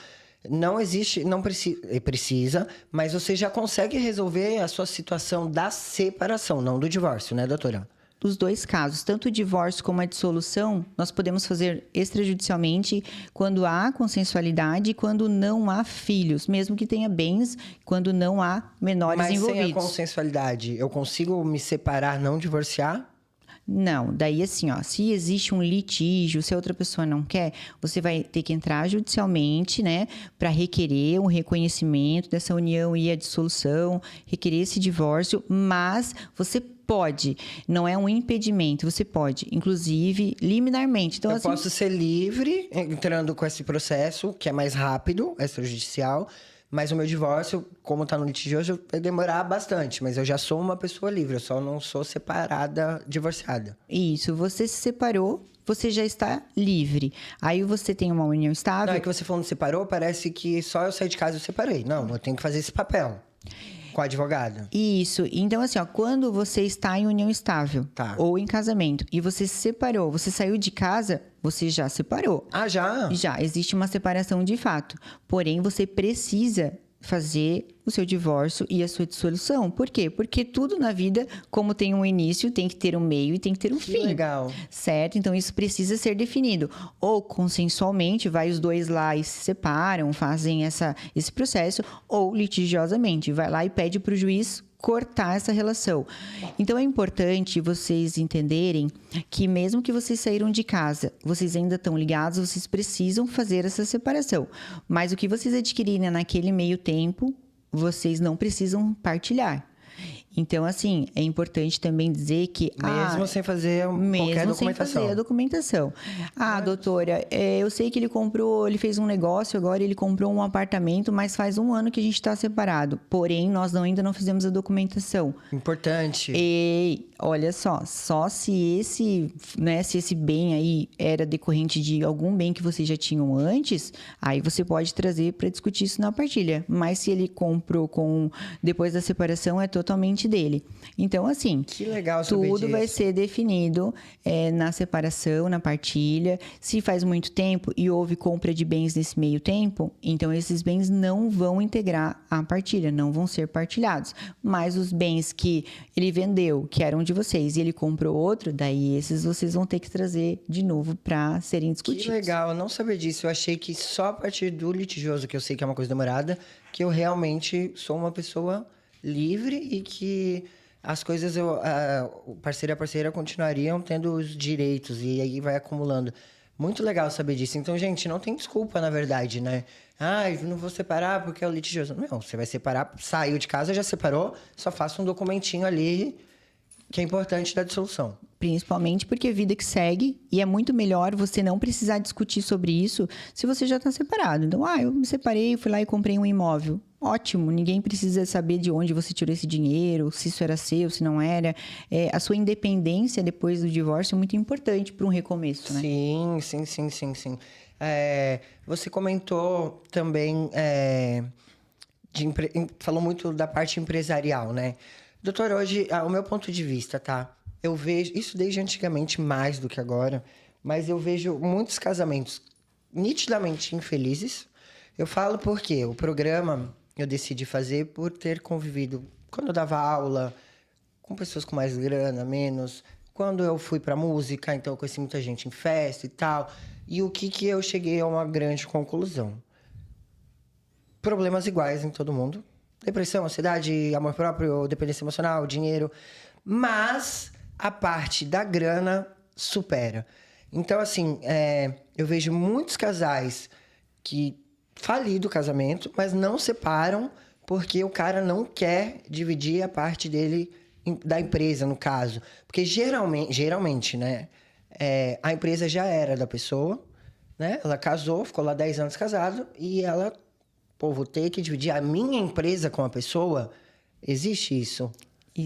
Não existe, não precisa, mas você já consegue resolver a sua situação da separação, não do divórcio, né, doutora? Os dois casos, tanto o divórcio como a dissolução, nós podemos fazer extrajudicialmente quando há consensualidade e quando não há filhos, mesmo que tenha bens, quando não há menores Mas envolvidos. sem a consensualidade, eu consigo me separar, não divorciar? Não, daí assim, ó, se existe um litígio, se a outra pessoa não quer, você vai ter que entrar judicialmente, né, para requerer um reconhecimento dessa união e a dissolução, requerer esse divórcio, mas você pode, não é um impedimento, você pode, inclusive, liminarmente. Então, Eu assim, posso ser livre entrando com esse processo, que é mais rápido, extrajudicial, mas o meu divórcio, como tá no litigioso, vai demorar bastante, mas eu já sou uma pessoa livre, eu só não sou separada, divorciada. isso, você se separou, você já está livre. Aí você tem uma união estável. Não, é que você falando separou, parece que só eu sair de casa eu separei. Não, eu tenho que fazer esse papel com a advogada. Isso. Então, assim, ó, quando você está em união estável Tá. ou em casamento e você se separou, você saiu de casa, você já separou. Ah, já? Já, existe uma separação de fato. Porém, você precisa fazer o seu divórcio e a sua dissolução. Por quê? Porque tudo na vida, como tem um início, tem que ter um meio e tem que ter um Que fim. legal. Certo? Então, isso precisa ser definido. Ou consensualmente, vai os dois lá e se separam, fazem esse processo, ou litigiosamente, vai lá e pede para o juiz cortar essa relação. Então, é importante vocês entenderem que mesmo que vocês saíram de casa, vocês ainda estão ligados, vocês precisam fazer essa separação. Mas o que vocês adquirirem naquele meio tempo, vocês não precisam partilhar. Então, assim, é importante também dizer que... Mesmo sem fazer qualquer documentação. Sem fazer a documentação. Ah, doutora, eu sei que ele fez um negócio agora, ele comprou um apartamento, mas faz 1 ano que a gente está separado. Porém, nós ainda não fizemos a documentação. Importante. E olha só se esse bem aí era decorrente de algum bem que vocês já tinham antes, aí você pode trazer para discutir isso na partilha. Mas se ele comprou depois da separação, é totalmente dele. Então, assim, Que legal saber tudo disso. vai ser definido na separação, na partilha. Se faz muito tempo e houve compra de bens nesse meio tempo, então esses bens não vão integrar a partilha, não vão ser partilhados. Mas os bens que ele vendeu, que eram de vocês, e ele comprou outro, daí esses vocês vão ter que trazer de novo para serem discutidos. Que legal, eu não sabia disso. Eu achei que só a partir do litigioso, que eu sei que é uma coisa demorada, que eu realmente sou uma pessoa livre e que as coisas, o parceiro e a parceira continuariam tendo os direitos e aí vai acumulando. Muito legal saber disso. Então, gente, não tem desculpa, na verdade, né? Não vou separar porque é o litigioso. Não, você vai separar, saiu de casa, já separou, só faça um documentinho ali que é importante da dissolução. Principalmente porque é vida que segue e é muito melhor você não precisar discutir sobre isso se você já está separado. Então, eu me separei, fui lá e comprei um imóvel. Ótimo, ninguém precisa saber de onde você tirou esse dinheiro, se isso era seu, se não era. A sua independência depois do divórcio é muito importante para um recomeço, né? Sim. Você comentou também, falou muito da parte empresarial, né? Doutor, hoje, o meu ponto de vista, tá? Eu vejo, isso desde antigamente mais do que agora, mas eu vejo muitos casamentos nitidamente infelizes. Eu falo porque o programa eu decidi fazer por ter convivido, quando eu dava aula, com pessoas com mais grana, menos. Quando eu fui pra música, então eu conheci muita gente em festa e tal. E o que eu cheguei a uma grande conclusão? Problemas iguais em todo mundo. Depressão, ansiedade, amor próprio, dependência emocional, dinheiro. Mas a parte da grana supera. Então, assim, eu vejo muitos casais que faliram o casamento, mas não separam porque o cara não quer dividir a parte dele da empresa, no caso. Porque geralmente, né? A empresa já era da pessoa, né? Ela casou, ficou lá 10 anos casado e ela... vou ter que dividir a minha empresa com a pessoa? Existe isso?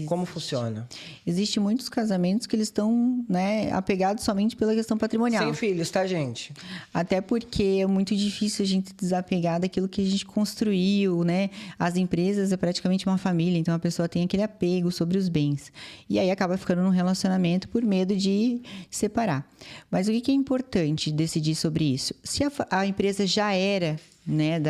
Como funciona? Existem muitos casamentos que eles estão, né, apegados somente pela questão patrimonial. Sem filhos, tá, gente? Até porque é muito difícil a gente desapegar daquilo que a gente construiu, né? As empresas é praticamente uma família, então a pessoa tem aquele apego sobre os bens. E aí acaba ficando num relacionamento por medo de separar. Mas o que é importante decidir sobre isso? Se a empresa já era, né,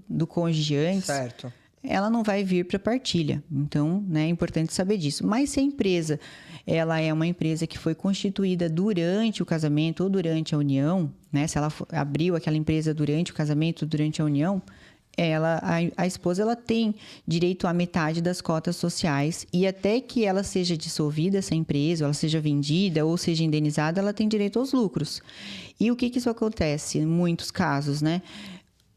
do cônjuge antes... Certo. Ela não vai vir para partilha. Então, né, é importante saber disso. Mas se a empresa, ela é uma empresa que foi constituída durante o casamento ou durante a união, né, se ela abriu aquela empresa durante o casamento, durante a união, a esposa ela tem direito à metade das cotas sociais e até que ela seja dissolvida, essa empresa, ou ela seja vendida ou seja indenizada, ela tem direito aos lucros. E o que isso acontece em muitos casos, né?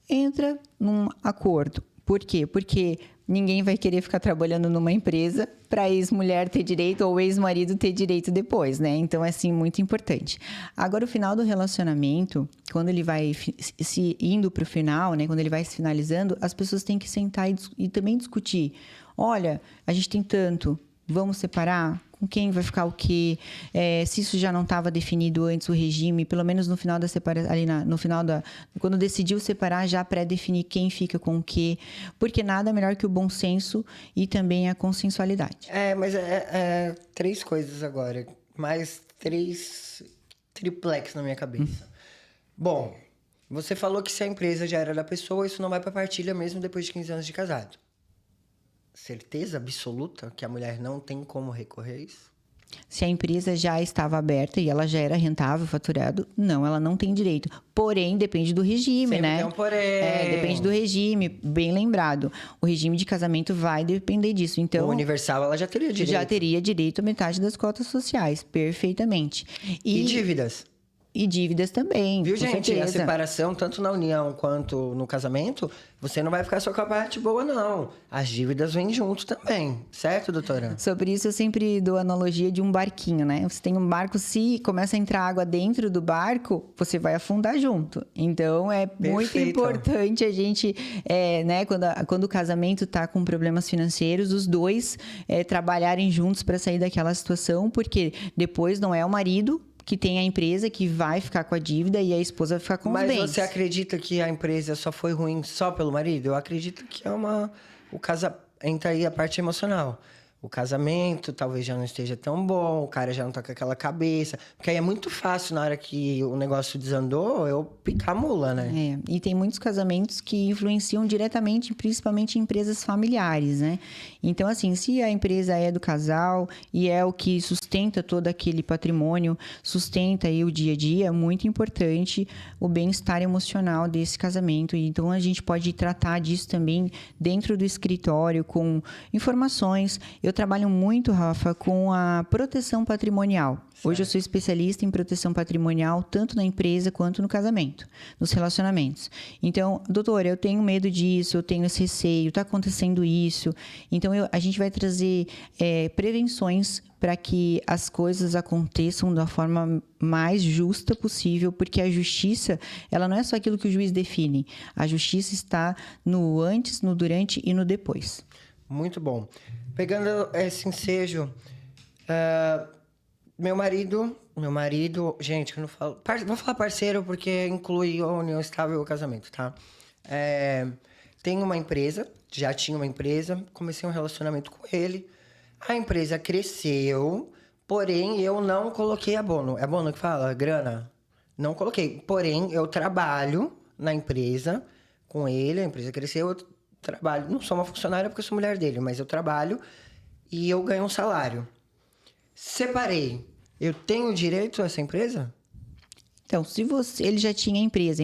Entra num acordo. Por quê? Porque ninguém vai querer ficar trabalhando numa empresa para ex-mulher ter direito ou ex-marido ter direito depois, né? Então, é, assim, muito importante. Agora, o final do relacionamento, quando ele vai se indo para o final, né? Quando ele vai se finalizando, as pessoas têm que sentar e também discutir. Olha, a gente tem tanto, vamos separar? Com quem vai ficar o quê? Se isso já não estava definido antes, o regime, pelo menos no final da separação, ali no final quando decidiu separar, já pré-definir quem fica com o quê, porque nada melhor que o bom senso e também a consensualidade. Mas três coisas agora, mais três triplex na minha cabeça. Bom, você falou que se a empresa já era da pessoa, isso não vai para partilha mesmo depois de 15 anos de casado. Certeza absoluta que a mulher não tem como recorrer a isso? Se a empresa já estava aberta e ela já era rentável, faturado, não, ela não tem direito. Porém, depende do regime, sempre né? Tem um porém. Depende do regime, bem lembrado. O regime de casamento vai depender disso. Então, o universal, ela já teria direito. Já teria direito a metade das cotas sociais, perfeitamente. E dívidas? E dívidas também. Viu, com gente? certeza. A separação, tanto na união quanto no casamento, você não vai ficar só com a parte boa, não. As dívidas vêm junto também. Certo, doutora? Sobre isso, eu sempre dou a analogia de um barquinho, né? Você tem um barco, se começa a entrar água dentro do barco, você vai afundar junto. Então, é muito importante a gente, né? Quando o casamento tá com problemas financeiros, os dois trabalharem juntos para sair daquela situação, porque depois não é o marido que tem a empresa que vai ficar com a dívida e a esposa vai ficar com os bens. Mas você acredita que a empresa só foi ruim só pelo marido? Eu acredito que entra aí a parte emocional. O casamento talvez já não esteja tão bom, o cara já não tá com aquela cabeça. Porque aí é muito fácil, na hora que o negócio desandou, eu picar a mula, né? E tem muitos casamentos que influenciam diretamente, principalmente em empresas familiares, né? Então, assim, se a empresa é do casal e é o que sustenta todo aquele patrimônio, sustenta aí o dia a dia, é muito importante o bem-estar emocional desse casamento. Então, a gente pode tratar disso também dentro do escritório, com informações. Eu trabalho muito, Rafa, com a proteção patrimonial. Certo. Hoje eu sou especialista em proteção patrimonial, tanto na empresa quanto no casamento, nos relacionamentos. Então, doutora, eu tenho medo disso, eu tenho esse receio, está acontecendo isso. Então, a gente vai trazer prevenções para que as coisas aconteçam da forma mais justa possível, porque a justiça, ela não é só aquilo que o juiz define. A justiça está no antes, no durante e no depois. Muito bom. Pegando esse ensejo, meu marido, gente, eu não falo, vou falar parceiro porque inclui a união estável e o casamento, tá? Tem uma empresa, já tinha uma empresa, comecei um relacionamento com ele, a empresa cresceu, porém eu não coloquei abono. É abono que fala? Grana? Não coloquei, porém eu trabalho na empresa com ele, a empresa cresceu, eu trabalho, não sou uma funcionária porque eu sou mulher dele, mas eu trabalho e eu ganho um salário. Separei. Eu tenho direito a essa empresa? Então, se ele já tinha a empresa,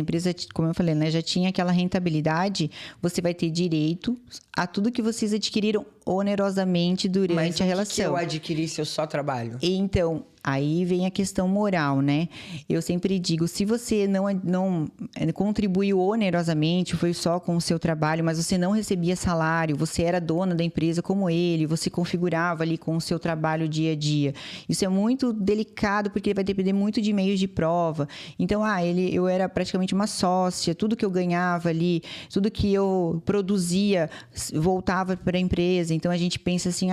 como eu falei, né, já tinha aquela rentabilidade, você vai ter direito a tudo que vocês adquiriram onerosamente durante a relação. Mas o que eu adquiri se eu só trabalho? Então, Aí vem a questão moral, né? Eu sempre digo, se você não contribuiu onerosamente, foi só com o seu trabalho, mas você não recebia salário, você era dona da empresa como ele, você configurava ali com o seu trabalho dia a dia. Isso é muito delicado, porque vai depender muito de meios de prova. Então, eu era praticamente uma sócia, tudo que eu ganhava ali, tudo que eu produzia voltava para a empresa. Então, a gente pensa assim,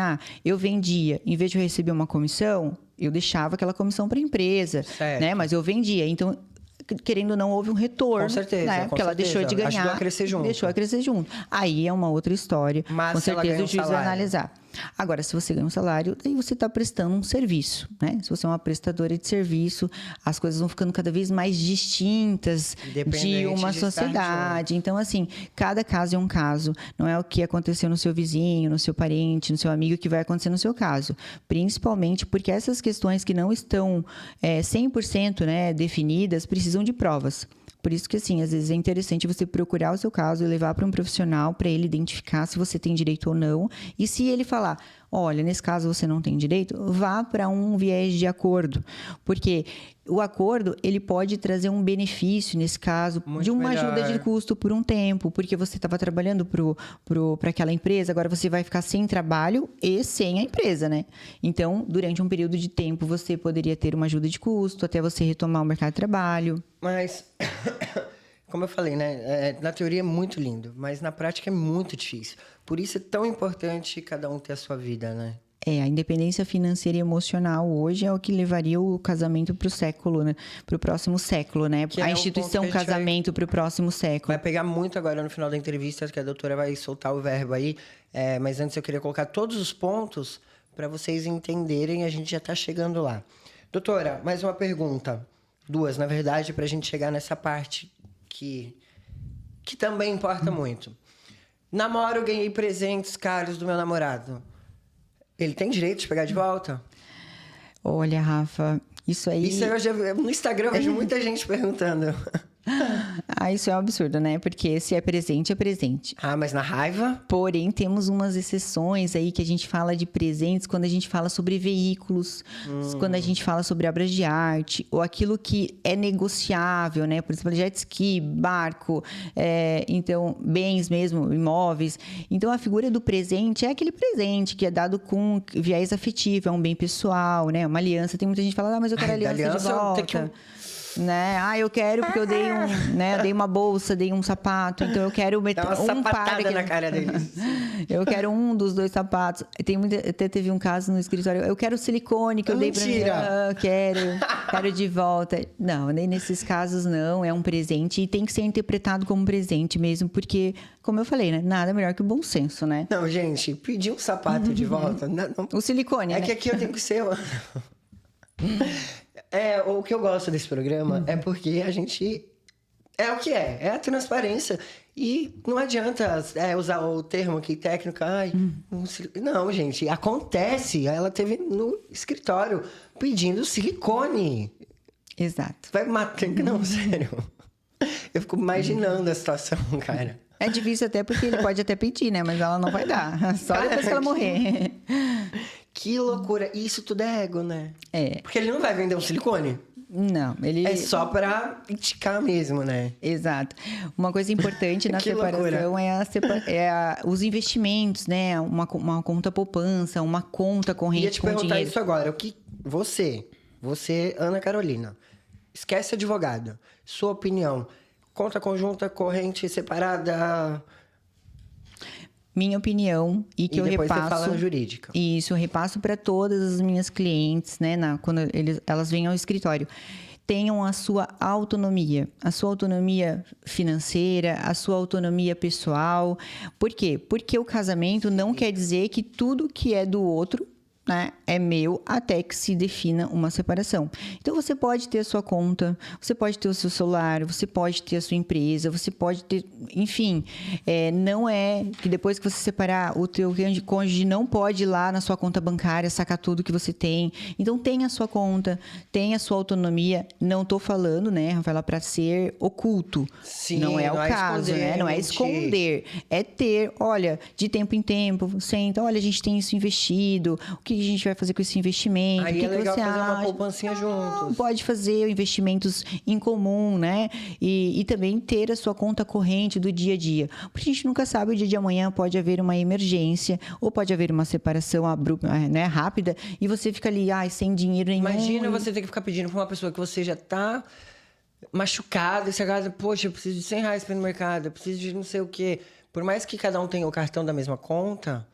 eu vendia, em vez de eu receber uma comissão, eu deixava aquela comissão para a empresa, né? Mas eu vendia. Então, querendo ou não, houve um retorno. Com certeza, né? Porque ela deixou de ganhar. Ajudou a crescer junto. Deixou a crescer junto. Aí é uma outra história. Mas com se ela certeza ganha o juiz vai salário. analisar. Agora, se você ganha um salário, daí você está prestando um serviço, né? Se você é uma prestadora de serviço, as coisas vão ficando cada vez mais distintas de uma sociedade. Então, assim, cada caso é um caso. Não é o que aconteceu no seu vizinho, no seu parente, no seu amigo que vai acontecer no seu caso. Principalmente porque essas questões que não estão 100%, né, definidas, precisam de provas. Por isso que, assim, às vezes é interessante você procurar o seu caso e levar para um profissional para ele identificar se você tem direito ou não. E se ele falar, olha, nesse caso você não tem direito, vá para um viés de acordo. Porque o acordo, ele pode trazer um benefício, nesse caso, muito de uma melhor. ajuda de custo por um tempo. Porque você estava trabalhando para aquela empresa, agora você vai ficar sem trabalho e sem a empresa, né? Então, durante um período de tempo, você poderia ter uma ajuda de custo até você retomar o mercado de trabalho. Mas, como eu falei, né? Na teoria é muito lindo, mas na prática é muito difícil. Por isso é tão importante cada um ter a sua vida, né? A independência financeira e emocional hoje é o que levaria o casamento para o século, né? Para o próximo século, né? Que é a um instituição ponto que a gente casamento para o próximo século. Vai pegar muito agora no final da entrevista, que a doutora vai soltar o verbo aí. Mas antes eu queria colocar todos os pontos para vocês entenderem, a gente já está chegando lá. Doutora, mais uma pergunta. 2, na verdade, para a gente chegar nessa parte que também importa muito. Namoro, ganhei presentes caros do meu namorado. Ele tem direito de pegar de volta? Olha, Rafa, isso aí... Isso eu já no Instagram eu vejo muita gente perguntando. Isso é um absurdo, né? Porque se é presente, é presente. Mas na raiva? Porém, temos umas exceções aí que a gente fala de presentes quando a gente fala sobre veículos, quando a gente fala sobre obras de arte, ou aquilo que é negociável, né? Por exemplo, jet ski, barco, então, bens mesmo, imóveis. Então, a figura do presente é aquele presente que é dado com viés afetivo, é um bem pessoal, né? Uma aliança. Tem muita gente que fala, mas eu quero aliança de volta. Né? Eu quero porque eu dei eu dei uma bolsa, dei um sapato, então eu quero meter uma sapatada par na cara deles. Eu quero um dos 2 sapatos. Até teve um caso no escritório, eu quero silicone que eu dei pra mim. Quero de volta. Não, nem nesses casos não, é um presente e tem que ser interpretado como presente mesmo, porque, como eu falei, né, nada melhor que o bom senso, né? Não, gente, pedir um sapato de volta. Não, o silicone, né? Que aqui eu tenho que ser. O que eu gosto desse programa é porque a gente... É o que é a transparência. E não adianta usar o termo aqui técnico. Não, gente, acontece. Ela teve no escritório pedindo silicone. Exato. Vai matar... Não, sério. Eu fico imaginando a situação, cara. É difícil até porque ele pode até pedir, né? Mas ela não vai dar. Só depois que ela morrer. Que loucura. Isso tudo é ego, né? Porque ele não vai vender um silicone. Não, ele... É só pra indicar mesmo, né? Exato. Uma coisa importante na separação os investimentos, né? Uma conta poupança, uma conta corrente com dinheiro. Ia te perguntar isso agora. O que você, Ana Carolina, esquece advogado. Sua opinião, conta conjunta, corrente separada... Minha opinião e que eu repasso... Depois você fala na jurídica. Isso, eu repasso para todas as minhas clientes, né? Quando elas vêm ao escritório. Tenham a sua autonomia financeira, a sua autonomia pessoal. Por quê? Porque o casamento não quer dizer que tudo que é do outro, né, é meu até que se defina uma separação. Então, você pode ter a sua conta, você pode ter o seu celular, você pode ter a sua empresa, você pode ter... Enfim, não é que depois que você separar, o teu cônjuge não pode ir lá na sua conta bancária sacar tudo que você tem. Então, tenha a sua conta, tenha a sua autonomia. Não estou falando, né, Rafaela, para ser oculto. Sim, não é o caso, esconder, né? Não é esconder. É ter, olha, de tempo em tempo, senta, olha, a gente tem isso investido, o que que a gente vai fazer com esse investimento? Aí o que é legal você fazer uma acha? poupancinha juntos. Pode fazer investimentos em comum, né? E também ter a sua conta corrente do dia a dia. Porque a gente nunca sabe, o dia de amanhã pode haver uma emergência ou pode haver uma separação né, rápida e você fica ali, sem dinheiro nenhum. Imagina você ter que ficar pedindo pra uma pessoa que você já tá machucado, e você agarra, poxa, eu preciso de R$100 pra ir no mercado, eu preciso de não sei o quê. Por mais que cada um tenha o cartão da mesma conta,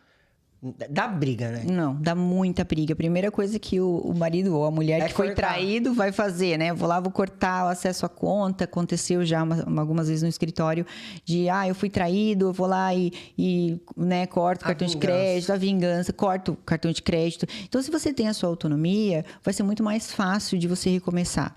dá briga, né? Não, dá muita briga. A primeira coisa que o marido ou a mulher que foi cortar. traído vai fazer, né? Vou lá, vou cortar o acesso à conta. Aconteceu já algumas vezes no escritório de, eu fui traído, eu vou lá e né, corto o cartão de crédito, a vingança, corto o cartão de crédito. Então, se você tem a sua autonomia, vai ser muito mais fácil de você recomeçar.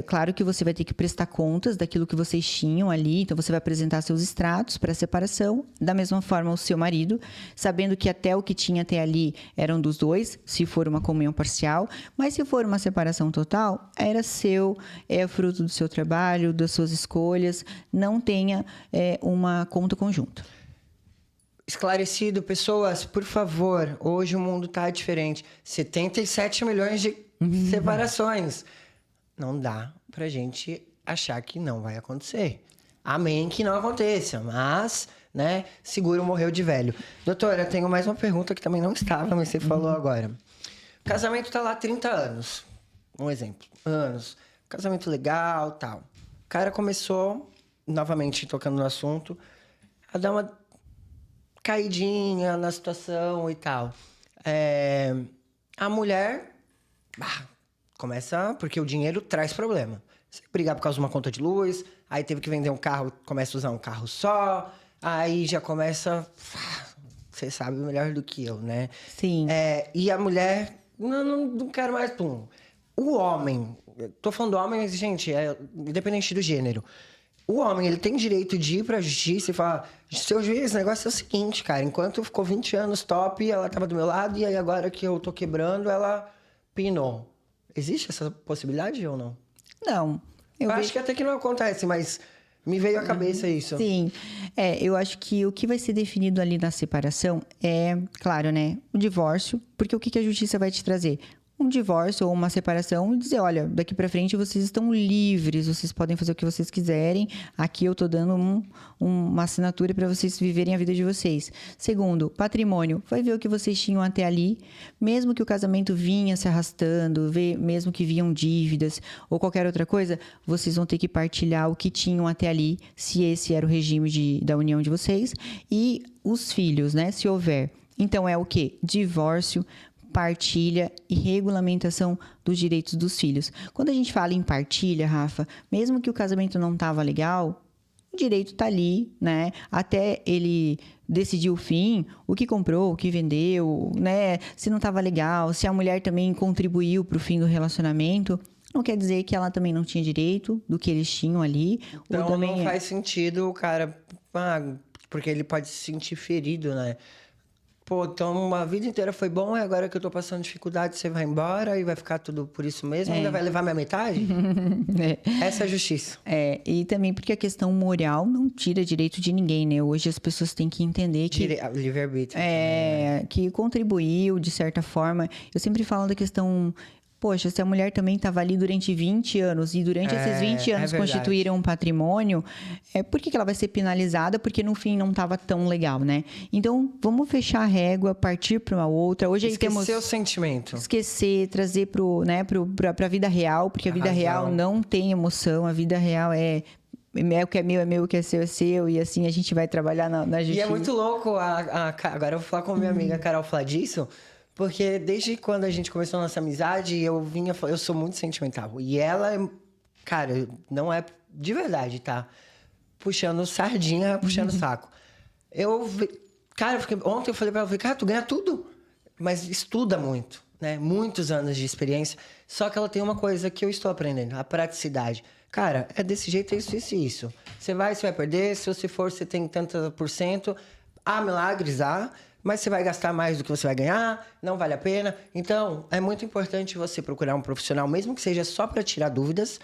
Claro que você vai ter que prestar contas daquilo que vocês tinham ali, então você vai apresentar seus extratos para a separação, da mesma forma o seu marido, sabendo que até o que tinha até ali eram dos dois, se for uma comunhão parcial, mas se for uma separação total, era seu, é fruto do seu trabalho, das suas escolhas, não tenha uma conta conjunta. Esclarecido, pessoas, por favor, hoje o mundo tá diferente. 77 milhões de separações. Não dá pra gente achar que não vai acontecer. Amém que não aconteça, mas, né, seguro morreu de velho. Doutora, tenho mais uma pergunta que também não estava, mas você falou agora. O casamento tá lá há 30 anos, um exemplo, anos. Casamento legal, tal. O cara começou, novamente tocando no assunto, a dar uma caidinha na situação e tal. A mulher começa, porque o dinheiro traz problema. Você brigar por causa de uma conta de luz, aí teve que vender um carro, começa a usar um carro só, aí já começa... Você sabe melhor do que eu, né? Sim. E a mulher, não quero mais, pum. O homem, tô falando do homem, mas, gente, independente do gênero. O homem, ele tem direito de ir pra justiça e falar, seu juiz, o negócio é o seguinte, cara, enquanto ficou 20 anos top, ela tava do meu lado, e aí agora que eu tô quebrando, ela pinou. Existe essa possibilidade ou não? Não. Eu acho que até que não acontece, mas me veio à cabeça isso. Sim. Eu acho que o que vai ser definido ali na separação é, claro, né, o divórcio, porque o que a justiça vai te trazer? Um divórcio ou uma separação e dizer, olha, daqui pra frente vocês estão livres, vocês podem fazer o que vocês quiserem, aqui eu tô dando uma assinatura para vocês viverem a vida de vocês. Segundo, patrimônio, vai ver o que vocês tinham até ali, mesmo que o casamento vinha se arrastando, mesmo que vinham dívidas ou qualquer outra coisa, vocês vão ter que partilhar o que tinham até ali, se esse era o regime da união de vocês, e os filhos, né, se houver. Então, é o quê? Divórcio, partilha e regulamentação dos direitos dos filhos. Quando a gente fala em partilha, Rafa, mesmo que o casamento não estava legal, o direito está ali, né? Até ele decidir o fim, o que comprou, o que vendeu, né? Se não estava legal, se a mulher também contribuiu para o fim do relacionamento, não quer dizer que ela também não tinha direito do que eles tinham ali. Então também não faz sentido o cara... porque ele pode se sentir ferido, né? Pô, então uma vida inteira foi bom e agora que eu tô passando dificuldade, você vai embora e vai ficar tudo por isso mesmo? Ainda vai levar minha metade? Essa é a justiça. E também porque a questão moral não tira direito de ninguém, né? Hoje as pessoas têm que entender que... Livre-arbítrio. Que contribuiu, de certa forma. Eu sempre falo da questão... Poxa, se a mulher também estava ali durante 20 anos e durante esses 20 anos constituíram um patrimônio, por que ela vai ser penalizada? Porque no fim não estava tão legal, né? Então, vamos fechar a régua, partir para uma outra. Hoje aí temos... Esquecer o sentimento. Esquecer, trazer para a vida real, porque a vida real não tem emoção, a vida real é o que é meu, o que é seu, e assim a gente vai trabalhar na justiça. E é muito louco, agora eu vou falar com minha amiga Carol falar disso, porque desde quando a gente começou a nossa amizade, eu sou muito sentimental. E ela, cara, não é de verdade, tá? Puxando sardinha, puxando saco. Ontem eu falei pra ela, cara, tu ganha tudo, mas estuda muito, né? Muitos anos de experiência. Só que ela tem uma coisa que eu estou aprendendo, a praticidade. Cara, é desse jeito, é isso. Você vai perder, se você for, você tem tanto por cento. Há milagres, mas você vai gastar mais do que você vai ganhar, não vale a pena. Então, é muito importante você procurar um profissional, mesmo que seja só para tirar dúvidas,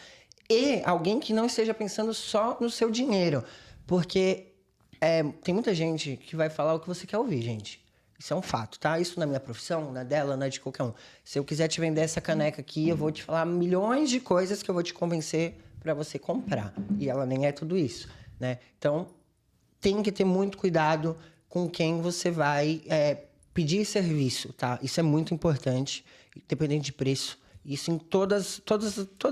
e alguém que não esteja pensando só no seu dinheiro. Porque tem muita gente que vai falar o que você quer ouvir, gente. Isso é um fato, tá? Isso na minha profissão, na dela, não é de qualquer um. Se eu quiser te vender essa caneca aqui, eu vou te falar milhões de coisas que eu vou te convencer para você comprar. E ela nem é tudo isso, né? Então, tem que ter muito cuidado com quem você vai pedir serviço, tá? Isso é muito importante, independente de preço. Isso em todas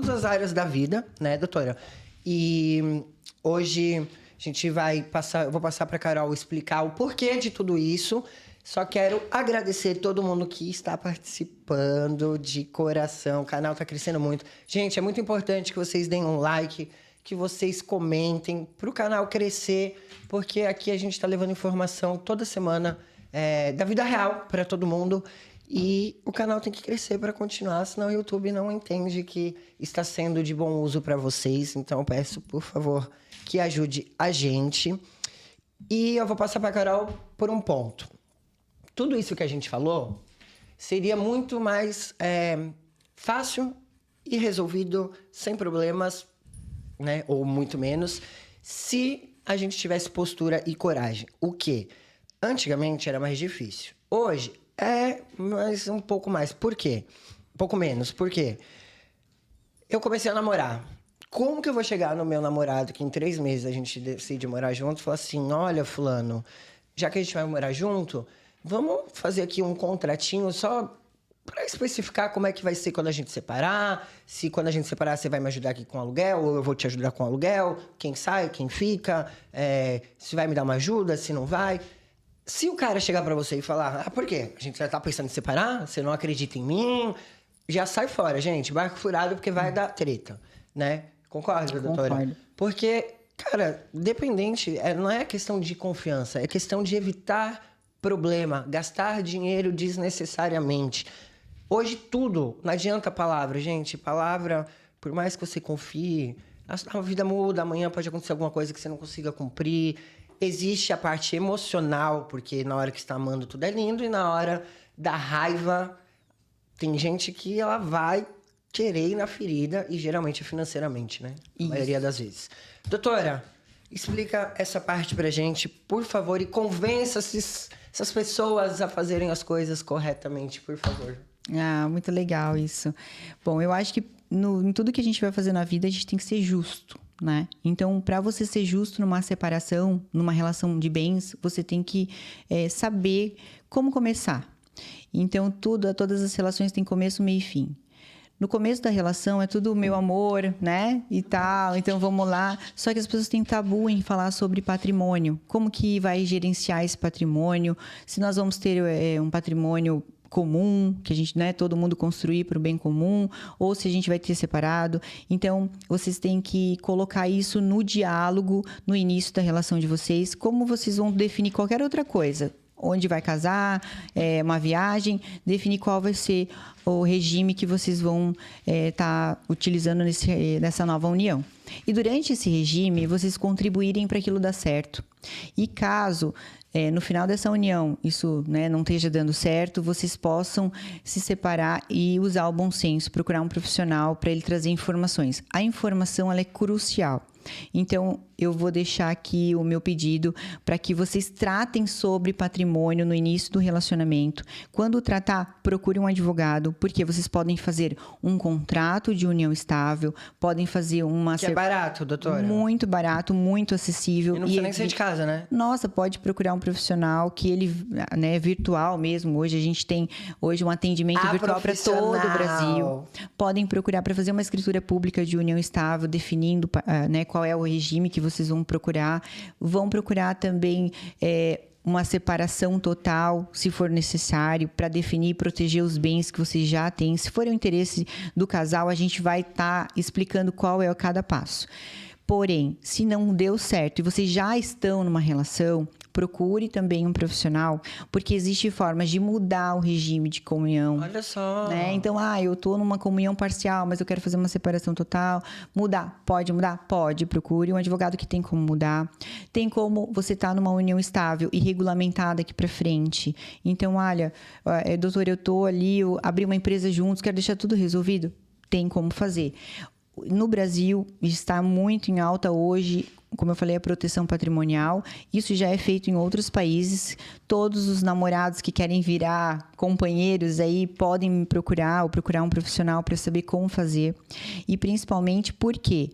as áreas da vida, né, doutora? E hoje a gente eu vou passar para a Carol explicar o porquê de tudo isso. Só quero agradecer todo mundo que está participando de coração. O canal está crescendo muito. Gente, é muito importante que vocês deem um like, que vocês comentem para o canal crescer, porque aqui a gente está levando informação toda semana da vida real para todo mundo. E o canal tem que crescer para continuar, senão o YouTube não entende que está sendo de bom uso para vocês. Então eu peço, por favor, que ajude a gente. E eu vou passar para a Carol por um ponto. Tudo isso que a gente falou seria muito mais fácil e resolvido sem problemas, né? Ou muito menos, se a gente tivesse postura e coragem. O quê? Antigamente era mais difícil. Hoje é mais um pouco mais. Por quê? Um pouco menos. Por quê? Eu comecei a namorar. Como que eu vou chegar no meu namorado, que em 3 meses a gente decide morar junto, e falar assim, olha, fulano, já que a gente vai morar junto, vamos fazer aqui um contratinho só para especificar como é que vai ser quando a gente separar, se quando a gente separar você vai me ajudar aqui com aluguel, ou eu vou te ajudar com aluguel, quem sai, quem fica, se vai me dar uma ajuda, se não vai. Se o cara chegar para você e falar, por quê? A gente já tá pensando em separar? Você não acredita em mim? Já sai fora, gente. Barco furado porque vai dar treta, né? Concorda, doutora? Concordo. Porque, cara, dependente, não é questão de confiança, é questão de evitar problema, gastar dinheiro desnecessariamente. Hoje tudo, não adianta palavra, gente. Palavra, por mais que você confie, a vida muda, amanhã pode acontecer alguma coisa que você não consiga cumprir. Existe a parte emocional, porque na hora que você está amando tudo é lindo, e na hora da raiva, tem gente que ela vai querer ir na ferida, e geralmente é financeiramente, né? Isso. A maioria das vezes. Doutora, explica essa parte pra gente, por favor, e convença essas pessoas a fazerem as coisas corretamente, por favor. Ah, muito legal isso. Bom, eu acho que em tudo que a gente vai fazer na vida, a gente tem que ser justo, né? Então, para você ser justo numa separação, numa relação de bens, você tem que saber como começar. Então, todas as relações têm começo, meio e fim. No começo da relação é tudo meu amor, né? E tal, então vamos lá. Só que as pessoas têm tabu em falar sobre patrimônio. Como que vai gerenciar esse patrimônio? Se nós vamos ter um patrimônio comum, que a gente, né, todo mundo construir para o bem comum, ou se a gente vai ter separado. Então, vocês têm que colocar isso no diálogo, no início da relação de vocês, como vocês vão definir qualquer outra coisa. Onde vai casar, uma viagem, definir qual vai ser o regime que vocês vão estar utilizando nessa nova união. E durante esse regime, vocês contribuírem para aquilo dar certo. E caso no final dessa união isso, né, não esteja dando certo, vocês possam se separar e usar o bom senso, procurar um profissional para ele trazer informações. A informação ela é crucial. Então, eu vou deixar aqui o meu pedido para que vocês tratem sobre patrimônio no início do relacionamento. Quando tratar, procure um advogado, porque vocês podem fazer um contrato de união estável, podem fazer uma... Que é barato, doutora? Muito barato, muito acessível. E não precisa nem sair de casa, né? Nossa, pode procurar um profissional que ele, né, virtual mesmo. Hoje a gente tem um atendimento virtual para todo o Brasil. Podem procurar para fazer uma escritura pública de união estável, definindo, né, qual é o regime que vocês vão procurar. Vão procurar também uma separação total, se for necessário, para definir e proteger os bens que vocês já têm. Se for o interesse do casal, a gente vai estar explicando qual é cada passo. Porém, se não deu certo e vocês já estão numa relação, procure também um profissional, porque existem formas de mudar o regime de comunhão. Olha só. Né? Então, eu estou numa comunhão parcial, mas eu quero fazer uma separação total. Mudar? Pode mudar? Pode. Procure um advogado que tem como mudar. Tem como você estar numa união estável e regulamentada aqui para frente. Então, olha, doutor, eu estou ali, eu abri uma empresa juntos, quero deixar tudo resolvido. Tem como fazer. No Brasil, está muito em alta hoje, como eu falei, a proteção patrimonial. Isso já é feito em outros países. Todos os namorados que querem virar companheiros aí podem me procurar ou procurar um profissional para saber como fazer. E principalmente porque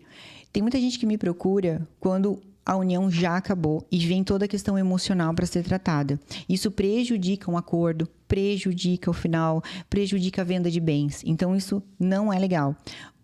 tem muita gente que me procura quando a união já acabou e vem toda a questão emocional para ser tratada. Isso prejudica um acordo, prejudica o final, prejudica a venda de bens. Então, isso não é legal.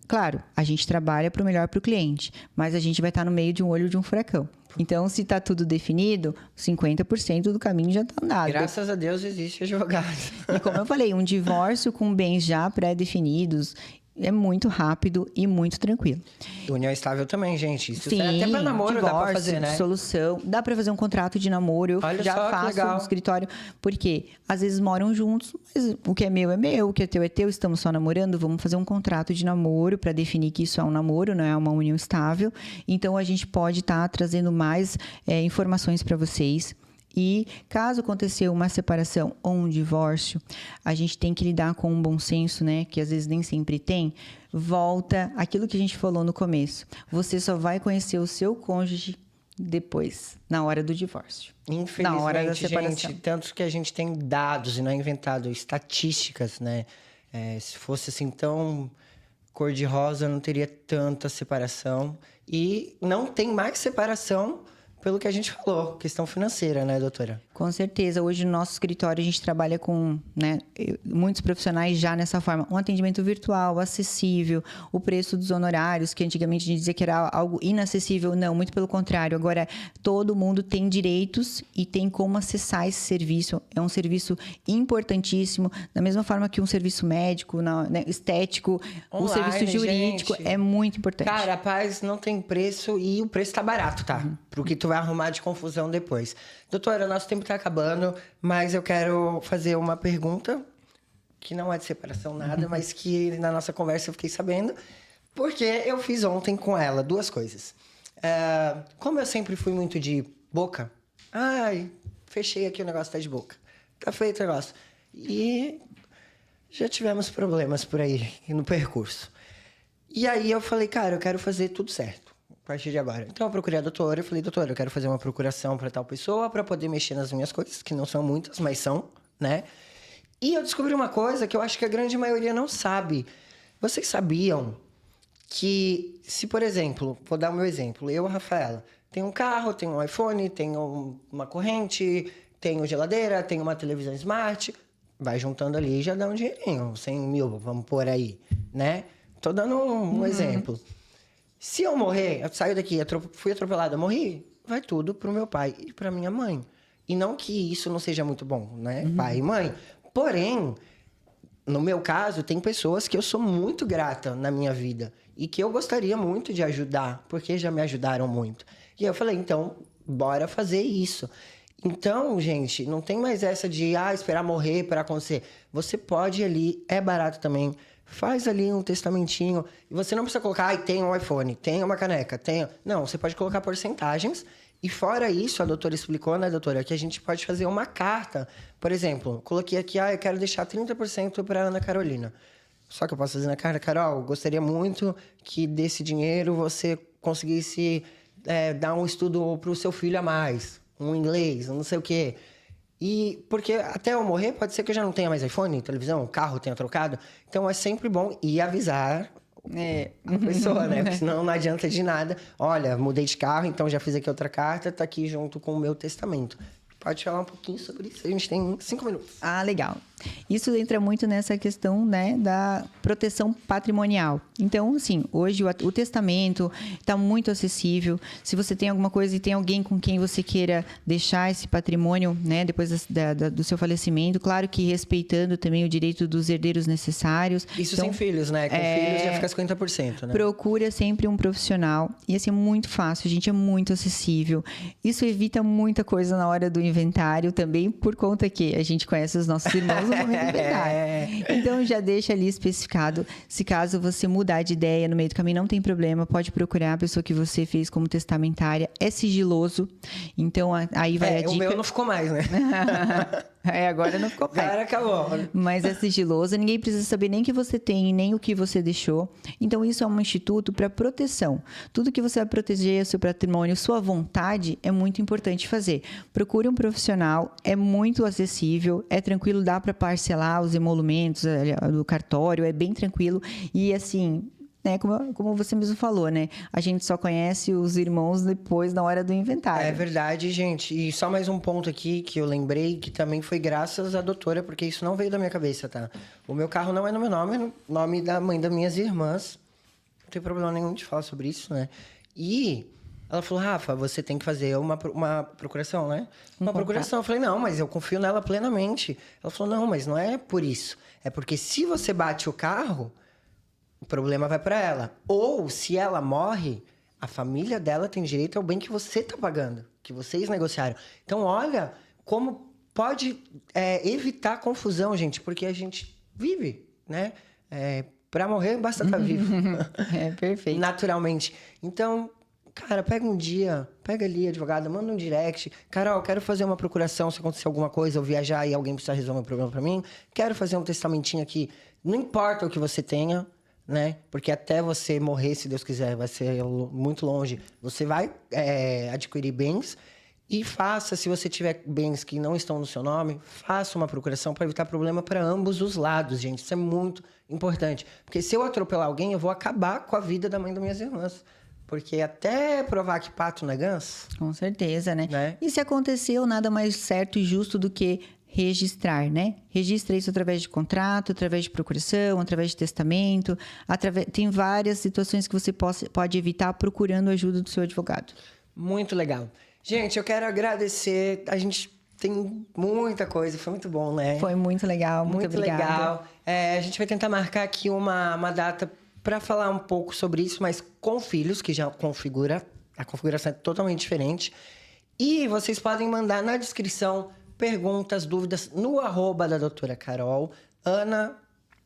Claro, a gente trabalha para o melhor para o cliente, mas a gente vai estar no meio de um olho de um furacão. Então, se está tudo definido, 50% do caminho já está andado. Graças a Deus existe advogado. E como eu falei, um divórcio com bens já pré-definidos é muito rápido e muito tranquilo. União estável também, gente. Isso Sim, até para namoro divórcio, dá para fazer, né? Dissolução. Dá para fazer um contrato de namoro. Eu Olha já só, que faço legal. no escritório. Porque às vezes moram juntos, mas o que é meu, o que é teu, estamos só namorando. Vamos fazer um contrato de namoro para definir que isso é um namoro, não é uma união estável. Então, a gente pode estar trazendo mais informações para vocês. E caso acontecer uma separação ou um divórcio, a gente tem que lidar com um bom senso, né? Que às vezes nem sempre tem. Volta aquilo que a gente falou no começo. Você só vai conhecer o seu cônjuge depois, na hora do divórcio. Infelizmente, na hora da separação. gente, tanto que a gente tem dados e não é inventado, estatísticas, né? Se fosse assim tão cor-de-rosa, não teria tanta separação. E não tem mais separação pelo que a gente falou, questão financeira, né, doutora? Com certeza. Hoje no nosso escritório a gente trabalha com, né, muitos profissionais já nessa forma. Um atendimento virtual, acessível, o preço dos honorários, que antigamente a gente dizia que era algo inacessível. Não, muito pelo contrário. Agora, todo mundo tem direitos e tem como acessar esse serviço. É um serviço importantíssimo, da mesma forma que um serviço médico, né, estético, Online, o serviço jurídico, gente. é muito importante. Cara, a paz não tem preço e o preço tá barato, tá? Pro que tu vai arrumar de confusão depois. Doutora, nosso tempo tá acabando, mas eu quero fazer uma pergunta que não é de separação nada, mas que na nossa conversa eu fiquei sabendo, porque eu fiz ontem com ela duas coisas. Como eu sempre fui muito de boca, fechei aqui o negócio, tá de boca. Tá feito o negócio. E já tivemos problemas por aí no percurso. E aí eu falei, cara, eu quero fazer tudo certo a partir de agora. Então eu procurei a doutora, eu falei, doutora, eu quero fazer uma procuração para tal pessoa para poder mexer nas minhas coisas, que não são muitas, mas são, né? E eu descobri uma coisa que eu acho que a grande maioria não sabe. Vocês sabiam que, se por exemplo, vou dar o meu exemplo, eu, a Rafaela, tenho um carro, tenho um iPhone, tenho uma corrente, tenho geladeira, tenho uma televisão smart, vai juntando ali e já dá um dinheirinho, 100 mil, vamos pôr aí, né? Tô dando um exemplo. Se eu morrer, eu saio daqui, fui atropelada, morri, vai tudo pro meu pai e pra minha mãe. E não que isso não seja muito bom, né? Pai e mãe. Porém, no meu caso, tem pessoas que eu sou muito grata na minha vida e que eu gostaria muito de ajudar, porque já me ajudaram muito. E eu falei, então, bora fazer isso. Então, gente, não tem mais essa de esperar morrer para acontecer. Você pode ir ali, é barato também. Faz ali um testamentinho. E você não precisa colocar, tem um iPhone, tem uma caneca, tem... Não, você pode colocar porcentagens. E fora isso, a doutora explicou, né, doutora, que a gente pode fazer uma carta. Por exemplo, coloquei aqui, eu quero deixar 30% para Ana Carolina. Só que eu posso fazer na carta, Carol, gostaria muito que desse dinheiro você conseguisse dar um estudo para o seu filho a mais. Um inglês, não sei o quê. E porque até eu morrer, pode ser que eu já não tenha mais iPhone, televisão, carro tenha trocado. Então é sempre bom ir avisar a pessoa, né? Porque senão não adianta de nada. Olha, mudei de carro, então já fiz aqui outra carta, tá aqui junto com o meu testamento. Pode falar um pouquinho sobre isso? A gente tem 5 minutos. Legal. Isso entra muito nessa questão, né, da proteção patrimonial. Então, assim, hoje o testamento está muito acessível. Se você tem alguma coisa e tem alguém com quem você queira deixar esse patrimônio, né, depois do seu falecimento, claro que respeitando também o direito dos herdeiros necessários. Isso então, sem filhos, né? Com filhos já fica 50%, né? Procura sempre um profissional. E assim, é muito fácil, gente, é muito acessível. Isso evita muita coisa na hora do inventário também, por conta que a gente conhece os nossos irmãos no momento do inventário. Então, já deixa ali especificado. Se caso você mudar de ideia no meio do caminho, não tem problema. Pode procurar a pessoa que você fez como testamentária. É sigiloso. Então, aí vai a dica. O meu não ficou mais, né? Agora não ficou pai. Agora acabou. Mas é sigiloso, ninguém precisa saber nem o que você tem, nem o que você deixou. Então, isso é um instituto para proteção. Tudo que você vai proteger, seu patrimônio, sua vontade, é muito importante fazer. Procure um profissional, é muito acessível, é tranquilo, dá para parcelar os emolumentos do cartório, é bem tranquilo. E, assim, né, como você mesmo falou, né? A gente só conhece os irmãos depois, na hora do inventário. É verdade, gente. E só mais um ponto aqui que eu lembrei, que também foi graças à doutora, porque isso não veio da minha cabeça, tá? O meu carro não é no meu nome, é no nome da mãe das minhas irmãs. Não tem problema nenhum de falar sobre isso, né? E ela falou, Rafa, você tem que fazer uma procuração, né? Uma procuração. Eu falei, não, mas eu confio nela plenamente. Ela falou, não, mas não é por isso. É porque se você bate o carro, o problema vai para ela. Ou, se ela morre, a família dela tem direito ao bem que você tá pagando, que vocês negociaram. Então, olha como pode evitar confusão, gente, porque a gente vive, né? Para morrer, basta estar vivo. É, perfeito. Naturalmente. Então, cara, pega um dia, pega ali, advogada, manda um direct. Carol, quero fazer uma procuração se acontecer alguma coisa, eu viajar e alguém precisar resolver um problema para mim. Quero fazer um testamentinho aqui. Não importa o que você tenha, né? Porque até você morrer, se Deus quiser, vai ser muito longe. Você vai adquirir bens e faça, se você tiver bens que não estão no seu nome, faça uma procuração para evitar problema para ambos os lados, gente. Isso é muito importante. Porque se eu atropelar alguém, eu vou acabar com a vida da mãe das minhas irmãs. Porque até provar que pato não é ganso... Com certeza, né? E se aconteceu, nada mais certo e justo do que registrar, né? Registra isso através de contrato, através de procuração, através de testamento. Tem várias situações que você pode evitar procurando a ajuda do seu advogado. Muito legal. Gente, eu quero agradecer. A gente tem muita coisa. Foi muito bom, né? Foi muito legal. Muito obrigada. Legal. A gente vai tentar marcar aqui uma data para falar um pouco sobre isso, mas com filhos, que já a configuração é totalmente diferente. E vocês podem mandar na descrição perguntas, dúvidas no @ da doutora Carol, Ana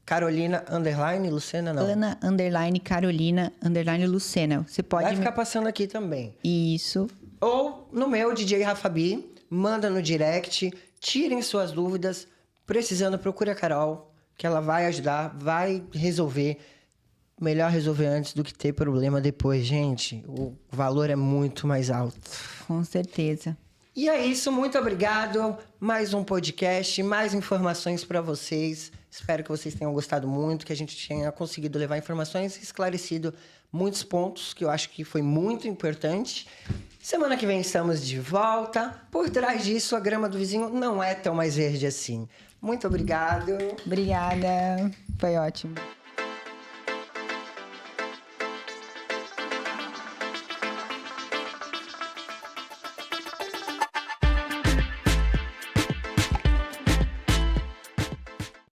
Carolina _ Lucena, não. Ana _ Carolina _ Lucena. Você pode... Vai ficar passando aqui também. Isso. Ou no meu DJ Rafabi, manda no direct, tirem suas dúvidas. Precisando, procure a Carol, que ela vai ajudar, vai resolver. Melhor resolver antes do que ter problema depois, gente. O valor é muito mais alto. Com certeza. E é isso, muito obrigado. Mais um podcast, mais informações para vocês. Espero que vocês tenham gostado muito, que a gente tenha conseguido levar informações e esclarecido muitos pontos que eu acho que foi muito importante. Semana que vem estamos de volta. Por trás disso, a grama do vizinho não é tão mais verde assim. Muito obrigado. Obrigada. Foi ótimo.